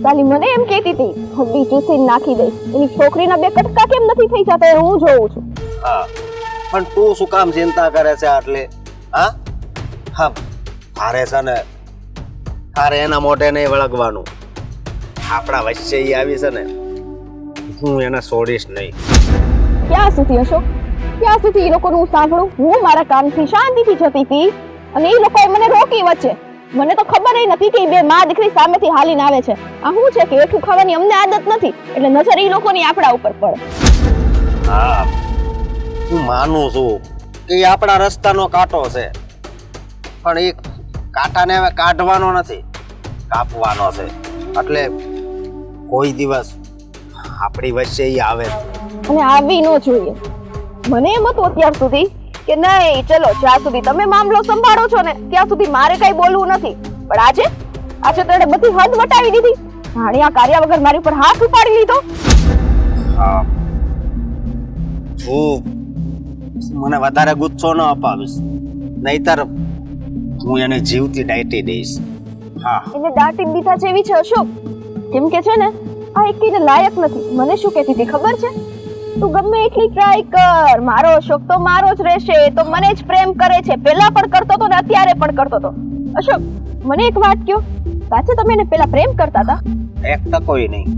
તાલી મને એમ કહેતી હતી હડ્ડી ચૂસીને નાખી દઈશ. એની છોકરીના બે કટકા કેમ નથી થઈ જતા એ હું જોઉં છું. હા પણ તું શું કામ ચિંતા કરે છે આટલી? હા હા તારે છે ને તારે એના મોઢે નહીં વળગવાનું. આપણા વચ્ચે ઈ આવી છે ને હું એને છોડીશ નહીં. ક્યાં સુધી અશોક? ક્યાં સુધી એ લોકોનું સાંભળું? હું મારા કામથી શાંતિથી જતી હતી અને એ લોકોએ મને રોકી વચ્ચે. મને તો ખબર નથી કે બે માં દીકરી સામેથી હાલીને આવે છે. આ શું છે કે એઠું ખાવાની અમને આદત નથી એટલે નજર એ લોકોની આપણા ઉપર પડે. હા હું માનું છું કે એ આપણા રસ્તાનો કાંટો છે પણ એ કાંટાને હવે કાઢવાનો નથી, કાપવાનો છે. એટલે કોઈ દિવસ આપણી વચ્ચે ઈ આવે અને આવી ન જોઈએ. મને એમ હતું અત્યાર સુધી કે નહીં ચલો જ્યાં સુધી તમે મામલો સંભાળો છો ને ત્યાં સુધી મારે કઈ બોલવું નથી. પણ આજે તો એને બધી હદ વટાવી દીધી. જાણે આ કાર્ય વગર મારી ઉપર હાથ ઉપાડી લીધો. હા હું મને વધારે ગુસ્સો ન અપાવીશ નહીતર હું એને જીવતી દાટી દઈશ. હા એને દાટી દીધા જેવી છે અશોક. કેમ કે છે ને આ એકીને લાયક નથી. મને શું કહેતી હતી ખબર છે? તું ગમે એટલી ટ્રાય કર, મારો અશોક તો મારો જ રહેશે, તો મને જ પ્રેમ કરે છે. પહેલા પણ કરતો હતો ને અત્યારે પણ કરતો હતો. અશોક મને એક વાત કહો, સાચે તમે એને પહેલા પ્રેમ કરતા હતા? એક ટકોય નહીં.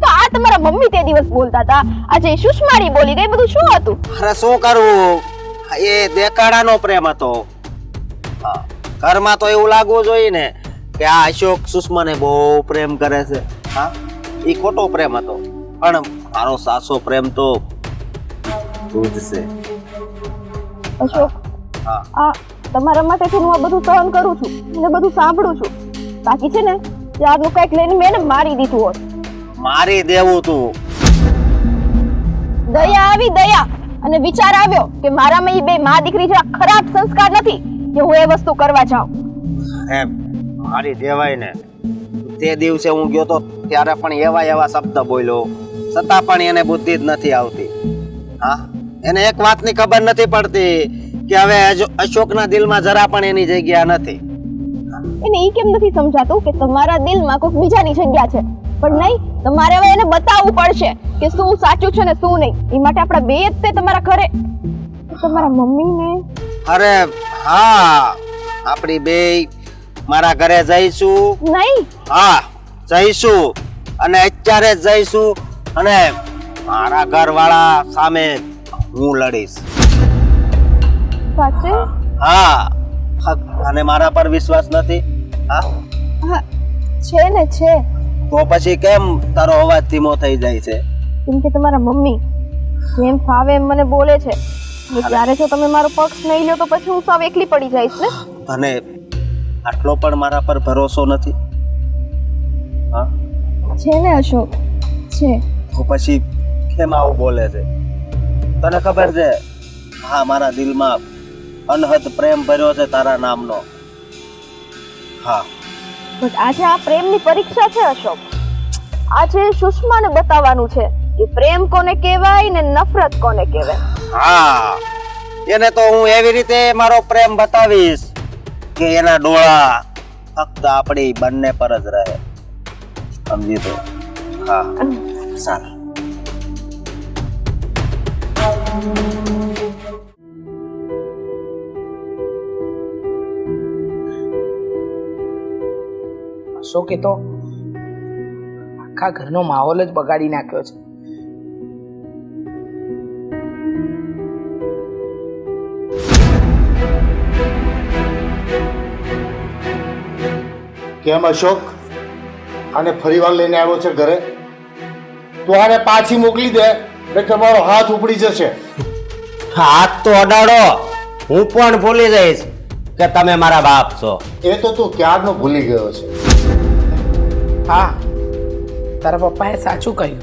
તો આ તમારા મમ્મી તે દિવસ બોલતા હતા, આજે સુષ્મારી બોલી ગઈ, બધું શું હતું? અરે શું કરવું, એ દેખાડાનો પ્રેમ હતો. હા ઘરમાં તો એવું લાગવું જોઈએ ને કે આ અશોક સુષ્માને બહુ પ્રેમ કરે છે. હા એ ખોટો પ્રેમ હતો પણ મારો સાચો પ્રેમ તો તું જ છે. અશોક હા આ તમારા માટે હું આ બધું સહન કરું છું અને બધું સાંભળું છું. બાકી છે ને ત્યારનું કઈક લઈને મેં એને મારી દીધું હોત. મારી દેવું તું. દયા આવી દયા અને વિચાર આવ્યો કે મારામાં એ બે માં દીકરી જેવા ખરાબ સંસ્કાર નથી કે હું એ વસ્તુ કરવા જાઉં. એમ મારી દેવાય ને. તે દિવસે હું ગયો તો ત્યારે પણ એવા શબ્દ બોલ્યો છતાં પણ એને બુદ્ધિ જ નથી આવતી. હા એને એક વાતની ખબર નથી પડતી કે હવે અશોકના દિલમાં જરા પણ એની જગ્યા નથી. એને ઈ કેમ નથી સમજાતું કે તમારા દિલમાં કોઈક બીજાની જગ્યા છે? પણ નહીં, તમારે હવે એને બતાવવું પડશે કે શું સાચું છે ને શું નહીં. એ માટે આપણા બે જ તે તમારા ઘરે તમારા મમ્મીને. અરે હા આપણી બે મારા ઘરે જઈશું. નહીં હા જઈશું અને અત્યારે જ જઈશું અને મારા ઘરવાળા સામે હું લડીશ. સાચે? હા અને મારા પર વિશ્વાસ નથી? હા હા છે ને છે. તો પછી કેમ તારો અવાજ ધીમો થઈ જાય છે? કેમ કે તમારા મમ્મી જેમ ફાવે એમ મને બોલે છે. ત્યારે જો તમે મારો પક્ષ નહીં લ્યો તો પછી હું સાવ એકલી પડી જઈશ ને. તને આટલો પણ મારા પર ભરોસો નથી? હા છે ને અશોક છે. તો પછી કેમ આવું બોલે છે? તને ખબર છે હા મારા દિલમાં અનહદ પ્રેમ ભર્યો છે તારા નામનો. હા બટ આજે આ પ્રેમની પરીક્ષા છે અશોક. આજે સુષ્માને બતાવવાનું છે કે પ્રેમ કોને કહેવાય ને નફરત કોને કહેવાય. હા એને તો હું એવી રીતે મારો પ્રેમ બતાવીશ કે એના ડોળા ફક્ત આપણી બંને પર જ રહે. સમજી તો? હા સારું. અશોકે તો આખા ઘરનો માહોલ જ બગાડી નાખ્યો છે. કેમ અશોક આને ફરીવાર લઈને આવ્યો છે ઘરે? તું આને પાછી મોકલી દે એટલે તમારો હાથ ઉપડી જશે. હાથ તો અડાડો, હું પણ ભૂલી જઈશ કે તમે મારા બાપ છો. એ તો તું ક્યારનો ભૂલી ગયો છે. હા તારા પપ્પાએ સાચું કહ્યું.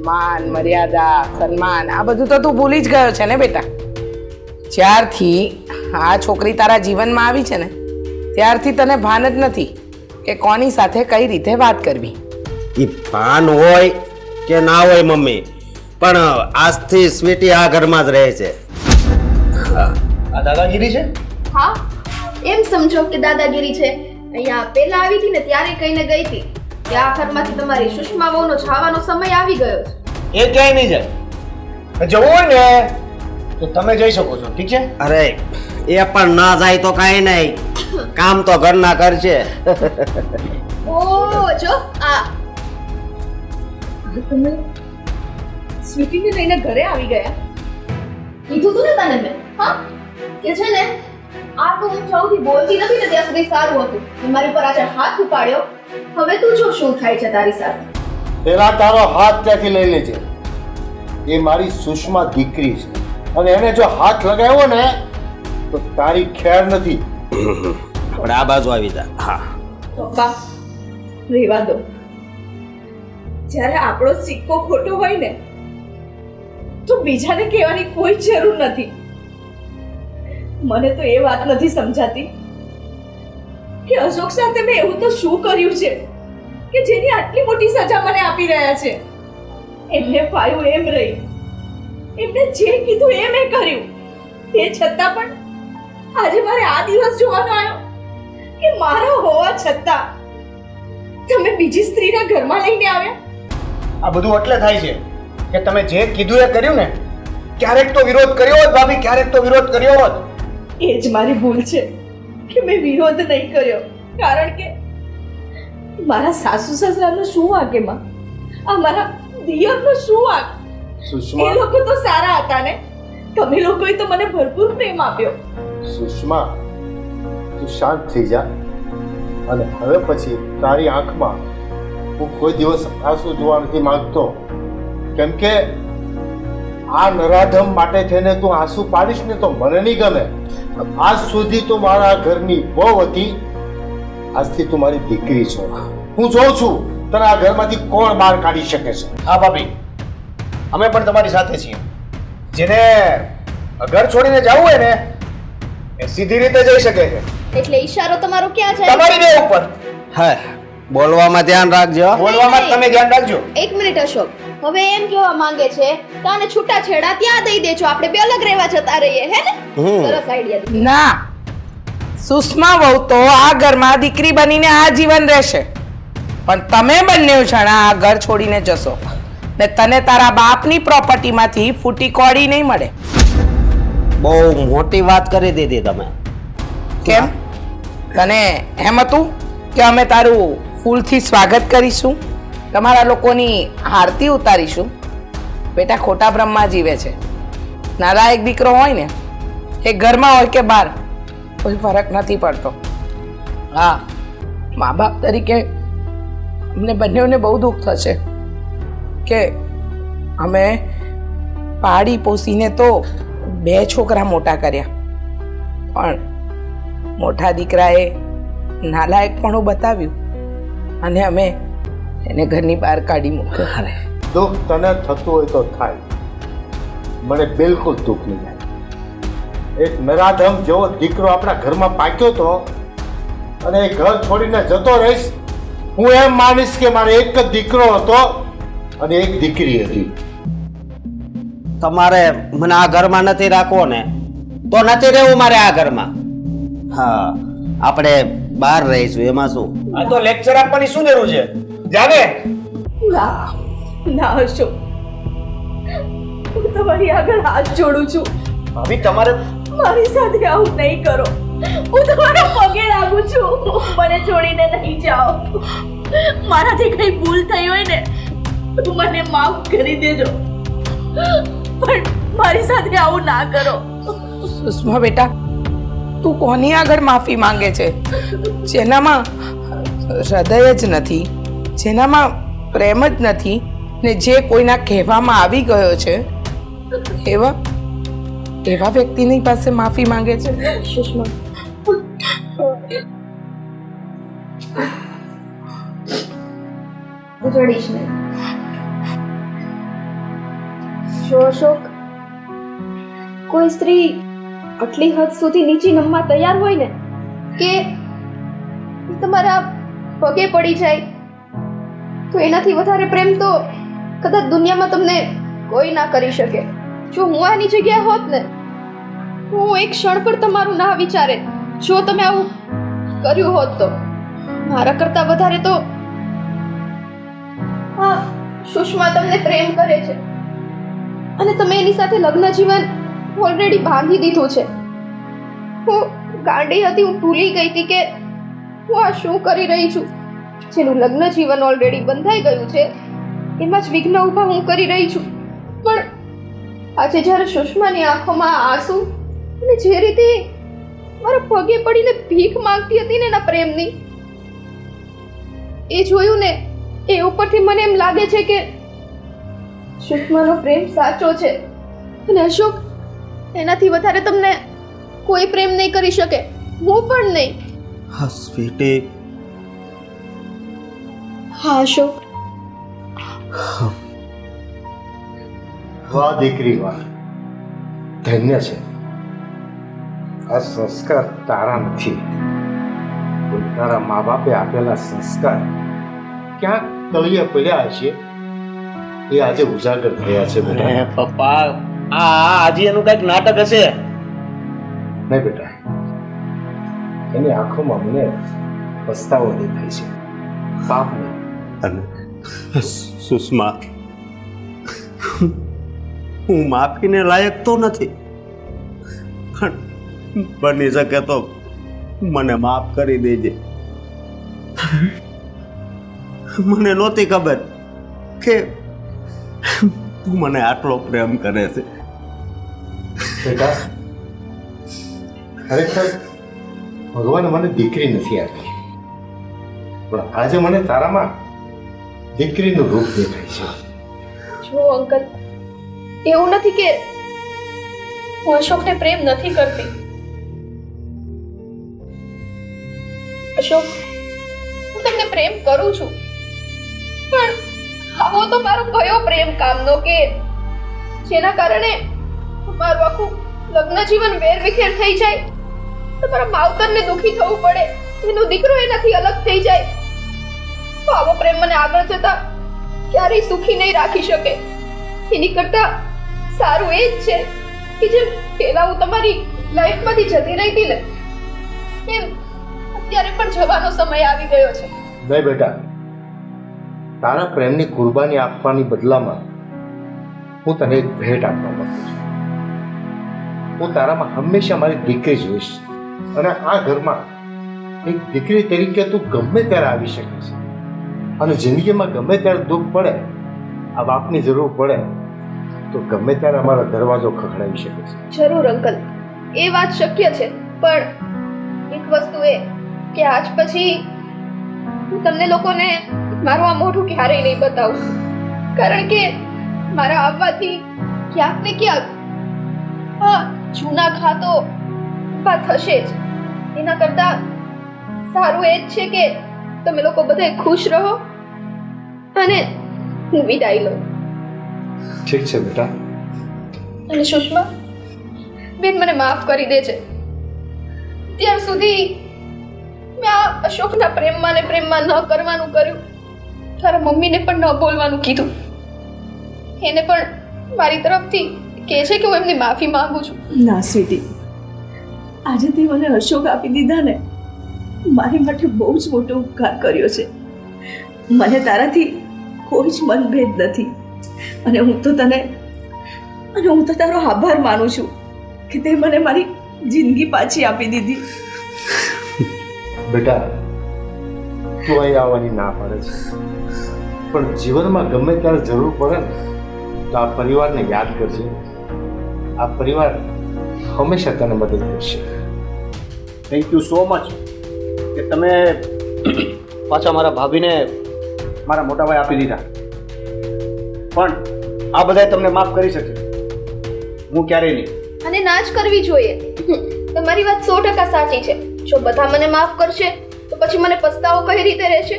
માન મર્યાદા સન્માન આ બધું તો તું ભૂલી જ ગયો છે ને બેટા. જ્યારથી આ છોકરી તારા જીવનમાં આવી છે ને ત્યારથી તને ભાન જ નથી કે કોની સાથે કઈ રીતે વાત કરવી. એ ભાન હોય કે ના હોય મમ્મી, પણ આજથી સ્વીટી આ ઘરમાં જ રહે છે. આ દાદાગીરી છે? હા, એમ સમજો કે દાદાગીરી છે. અહીંયા પહેલા આવી હતી ને ત્યારે કહીને ગઈ હતી કે આ ઘરમાંથી તમારી સુષ્મા વહુનો જવાનો સમય આવી ગયો છે. એ ક્યાંય નહીં જાય. જવું હોય ને તો તમે જઈ શકો છો, ઠીક છે? અરે એ પણ ના જાય તો કાંઈ નહીં, કામ તો ઘરના કરશે. ઓ જો આ તમે સ્વીટીને લઈને ઘરે આવી ગયા. કીધું તું ને તને મેં, હા, કે છે ને આ તો હું સૌથી બોલતી નથી ને ત્યાં સુધી સારું હતું. મેં મારી પર આજે હાથ ઉપાડ્યો. હવે તું જો શું થાય છે તારી સાથે. પેલા તારો હાથ ત્યાંથી લઈ લેજે. એ મારી સુષ્મા દીકરી છે અને એને જો હાથ લગાવ્યો ને તો તારી ખેર નથી. આપણે આ બાજુ આવી જા. હા, પપ્પા રહેવા દો. જ્યારે આપણો સિક્કો ખોટો હોય ને તો બીજાને કહેવાની કોઈ જરૂર નથી. મને તો એ વાત નથી સમજાતી કે અશોક સાથે મેં એવું તો શું કર્યું છે કે જેની આટલી મોટી સજા મને આપી રહ્યા છે. એમને પાયું એમ રહી, એમને જે કીધું એ મેં કર્યું. તે છતાં પણ આજે મારે આ દિવસ જોવાનો આવ્યો કે મારા હોવા છતાં તમે બીજી સ્ત્રીના ઘરમાં લઈને આવ્યા. આ બધું એટલે થાય છે કે તમે જે કીધું એ કર્યું ને. ક્યારેક તો વિરોધ કર્યો હોત ભાભી, ક્યારેક તો વિરોધ કર્યો હોત. એ જ મારી ભૂલ છે કે મેં વિરોધ નહીં કર્યો. કારણ કે મારા સાસુ સસરાનો શું વાંક એમાં? આ મારા દિયરનો શું વાંક? એ સુષ્મા, લોકો તો સારા હતા ને. તમે લોકોએ તો મને ભરપૂર પ્રેમ આપ્યો. સુષ્મા, તું શાંત થઈ જા અને હવે પછી તારી આંખમાં હું કોઈ દિવસ આંસુ જોવા નથી માંગતો. કેમ કે આ નરાધમ માટે થઈને તું આંસુ પાડીશ ને તો મને નહીં ગમે. આજ સુધી તું મારા ઘરની બહુ હતી, આજથી તું મારી દીકરી છો. હું જોઉં છું તને આ ઘરમાંથી કોણ બહાર કાઢી શકે છે. હા ભાભી, અમે પણ તમારી સાથે છીએ. જેને ઘર છોડીને જવું હોય ને એ સીધી રીતે જઈ શકે છે. એટલે ઈશારો તમારો ક્યાં છે? તમારી બે ઉપર. હા, બોલવામાં ધ્યાન રાખજો. બોલવામાં જ તમે ધ્યાન રાખજો. એક મિનિટ અશોક, હવે એમ કહેવા માંગે છે તો આને છૂટા છેડા ત્યાં દઈ દેજો, આપણે બે અલગ રહેવા જતા રહીએ, હે ને? સરસ આઈડિયા. ના, સુષ્મા વહુ તો આ ઘરમાં દીકરી બનીને આજીવન રહેશે, પણ તમે બંને જણા આ ઘર છોડીને જશો ને તને તારા બાપની પ્રોપર્ટીમાંથી ફૂટી કોડી નહીં મળે. બહુ મોટી વાત કરી દીધી તમે. કેમ? તને એમ હતું કે અમે તારું ફૂલથી સ્વાગત કરીશું, તમારા લોકોની આરતી ઉતારીશું? બેટા, ખોટા બ્રહ્મા જીવે છે. નાલાયક દીકરો હોય ને એ ઘરમાં હોય કે બહાર કોઈ ફરક નથી પડતો. હા, મા બાપ તરીકે અમને બંનેઓને બહુ દુઃખ થશે કે અમે પાડી પોસીને તો 2 છોકરા મોટા કર્યા, પણ મોટા દીકરાએ નાલાયકપણું બતાવ્યું અને અમે એને ઘરની બહાર કાઢી મૂક્યો. દુઃખ તને થતું હોય તો થાય, મને બિલકુલ દુઃખ નહીં થાય. એક નરાધમ જેવો દીકરો આપણા ઘરમાં પાક્યો તો અને એ ઘર છોડીને જતો રહીશ. હું એમ માનીશ કે મારે એક જ દીકરો હતો અને એક દીકરી હતી. તમારે મને આ ઘરમાં નથી રાખવો ને તો નથી રહેવું મારે આ ઘરમાં. હા, આપણે બહાર રહીશું, એમાં શું? આ તો લેક્ચર આપવાની શું જરૂર છે? જાને. ના ના અશોક, હું તમારી આગળ હાથ જોડું છું. ભાભી તમારે મારી સાથે આવું નહીં કરો. હું તમારા પગે લાગુ છું. મને છોડીને નહીં જાઓ. મારાથી કઈ ભૂલ થઈ હોય ને તો મને માફ કરી દેજો, પણ મારી સાથે આવું ના કરો. સુષ્મા બેટા, તું કોની આગળ માફી માંગે છે? જેનામાં હૃદય જ નથી, જેનામાં પ્રેમ જ નથી ને જે કોઈના કહેવામાં આવી ગયો છે એવા વ્યક્તિની પાસે માફી માંગે છે. સુષ્મા, ઉજળીશ નહીં. જો અશોક, કોઈ સ્ત્રી આટલી હદ સુધી નીચી નમવા તૈયાર હોય ને કે તમારા પગે પડી જાય તો એનાથી વધારે પ્રેમ તો કદાચ દુનિયામાં તમને કોઈ ના કરી શકે. જો હું આની જગ્યાએ હોત ને, હું એક ક્ષણ પર તમારું ના વિચારે. જો તમે આવું કર્યું હોત તો મારા કરતા વધારે તો હા, સુષ્મા તમને પ્રેમ કરે છે અને તમે એની સાથે લગ્ન જીવન ઓલરેડી બાંધી દીધું છે. હું ગાંડી હતી, હું ભૂલી ગઈ હતી કે હું આ શું કરી રહી છું. જેનું લગ્ન જીવન ઓલરેડી બંધાઈ ગયું છે એમાં જ વિઘ્ન ઊભા હું કરી રહી છું. પણ આજે જ્યારે સુષ્માની આંખોમાં આંસુ અને જે રીતે મારા પગે પડીને ભીખ માંગતી હતી ને એના પ્રેમની, એ જોયું ને એ ઉપરથી મને એમ લાગે છે કે સુષ્માનો પ્રેમ સાચો છે અને અશોક એનાથી વધારે તમને કોઈ પ્રેમ નહીં કરી શકે, હું પણ નહીં. હા સ્વીટી. હા અશોક. વાહ દીકરી વાહ, ધન્ય છે. આ સંસ્કાર તારા નથી, પણ તારા મા બાપે આપેલા સંસ્કાર ક્યાંક તળિયે પડ્યા હશે, એ આજે ઉજાગર થયા છે બેટા. અરે પપ્પા, આજે એનું કઈક નાટક હશે. નહીં બેટા, એની આંખોમાં મને પસ્તાવો દેખાય છે, પાપ નહીં. અને સુષ્મા, હું માફીને લાયક તો નથી, પણ બની શકે તો મને માફ કરી દેજે. મને નહોતી ખબર કે તું મને આટલો પ્રેમ કરે છે. બેટા, ખરેખર ભગવાને મને દીકરી નથી આપી, પણ આજે મને તારામાં દીકરીનું રૂપ દેખાય છે. જો અંકલ, એવું નથી કે હું અશોકને પ્રેમ નથી કરતી. અશોક, હું તમને પ્રેમ કરું છું, પણ આવો તો મારો કયો પ્રેમ કામનો કે જેના કારણે મારું આખું લગ્ન જીવન વેરવિખેર થઈ જાય, તમારા માવતરને દુખી થવું પડે, એનો દીકરો એનાથી અલગ થઈ જાય. તો આવો પ્રેમ મને આગળ જતા ક્યારેય સુખી નહીં રાખી શકે. એની કરતા સારું એ જ છે કે જેમ પહેલા હું તમારી લાઈફમાંથી જતી રહી હતી ને, એમ અત્યારે પણ જવાનો સમય આવી ગયો છે. નહીં બેટા, તારા પ્રેમની કુરબાની આપવાની બદલામાં હું તને એક ભેટ આપવા માંગુ છું. હું તારામાં હંમેશા મારી દીકરી જોઈશ, અને આ ઘરમાં એક દીકરી તરીકે તું ગમે ત્યારે આવી શકે છે, અને જિંદગીમાં ગમે ત્યારે દુઃખ પડે, આ બાપની જરૂર પડે તો ગમે ત્યારે અમારો દરવાજો ખખડાવી શકે છે. જરૂર અંકલ, એ વાત શક્ય છે, પણ એક વસ્તુ એ કે આજ પછી હું તમને લોકોને મારું આ મોઢું ક્યારેય નહીં બતાવું, કારણ કે મારા આવવાથી ક્યાંક ને ક્યાંક હા જૂના ખાતો ઊભા થશે જ. એના કરતા સારું એ જ છે કે તમે લોકો બધા ખુશ રહો અને હું વિદાય લઉં. ઠીક છે બેટા. અને સુષ્મા બેન, મને માફ કરી દેજે. ત્યાર સુધી મેં આ અશોકના પ્રેમમાં ને પ્રેમમાં ન કરવાનું કર્યું, તારા મમ્મીને પણ ન બોલવાનું કીધું. એને પણ મારી તરફથી કહે છે કે હું એમની માફી માંગુ છું. ના સ્વીટી, આજે તે મને અશોક આપી દીધા ને, મારી માટે બહુ જ મોટો ઉપકાર કર્યો છે. મને તારાથી કોઈ જ મતભેદ નથી, અને હું તો તારો આભાર માનું છું કે તે મને મારી જિંદગી પાછી આપી દીધી. બેટા, તું અહીં આવવાની ના પાડે છે, પણ જીવનમાં ગમે ત્યારે જરૂર પડે ને તો આ પરિવારને યાદ કરજે. આ પરિવાર હંમેશા તને મદદ કરશે. થેન્ક યુ સો મચ કે તમે પાછા મારા ભાભીને મારા મોટા ભાઈ આપી દીધા, પણ આ બધાય તમને માફ કરી શકે, હું ક્યારેય નહીં. અને ના જ કરવી જોઈએ. તમારી વાત 100% સાચી છે. જો બધા મને માફ કરશે તો પછી મને પસ્તાવો કઈ રીતે રહેશે?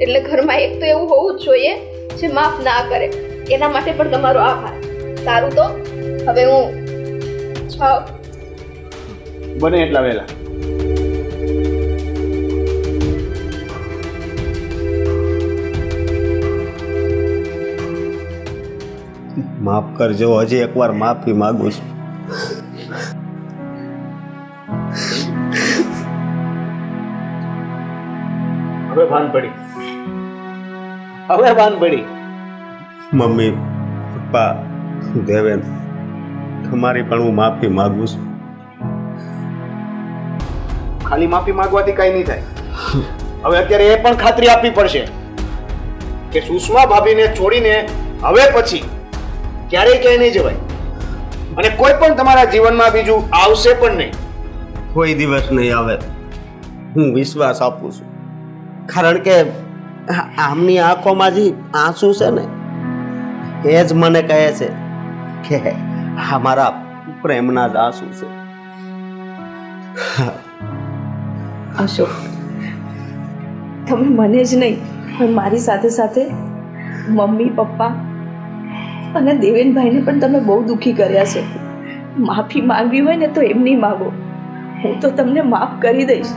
એટલે ઘરમાં એક તો એવું હોવું જ જોઈએ જે માફ ના કરે. એના માટે પણ તમારો આભાર. સારું, તો હવે હું જાઉં. બને એટલા વહેલા. માફ કરજો, હજી એકવાર માફી માંગુ છું. હવે ભાન પડી, હવે ભાન પડી. મમ્મી, પપ્પા, દેવેન, તમારી પણ હું માફી માંગુ છું. ખાલી માફી માંગવાથી કઈ નહીં થાય. હવે અત્યારે એ પણ ખાતરી આપવી પડશે કે સુષ્મા ભાભીને છોડીને હવે પછી ક્યારેય ક્યાંય નહીં જવાય અને કોઈ પણ તમારા જીવનમાં બીજું આવશે પણ નહીં. કોઈ દિવસ નહીં આવે, હું વિશ્વાસ આપું છું. કારણ કે આમની આંખોમાં જે આંસુ છે ને એ જ મને કહે છે કે આ મારા પ્રેમના જ આંસુ છે. અશોક, તમે મને જ નહીં પણ મારી સાથે સાથે મમ્મી પપ્પા અને દેવેનભાઈને પણ તમે બહુ દુઃખી કર્યા છે. માફી માંગવી હોય ને તો એમની માંગો, હું તો તમને માફ કરી દઈશ.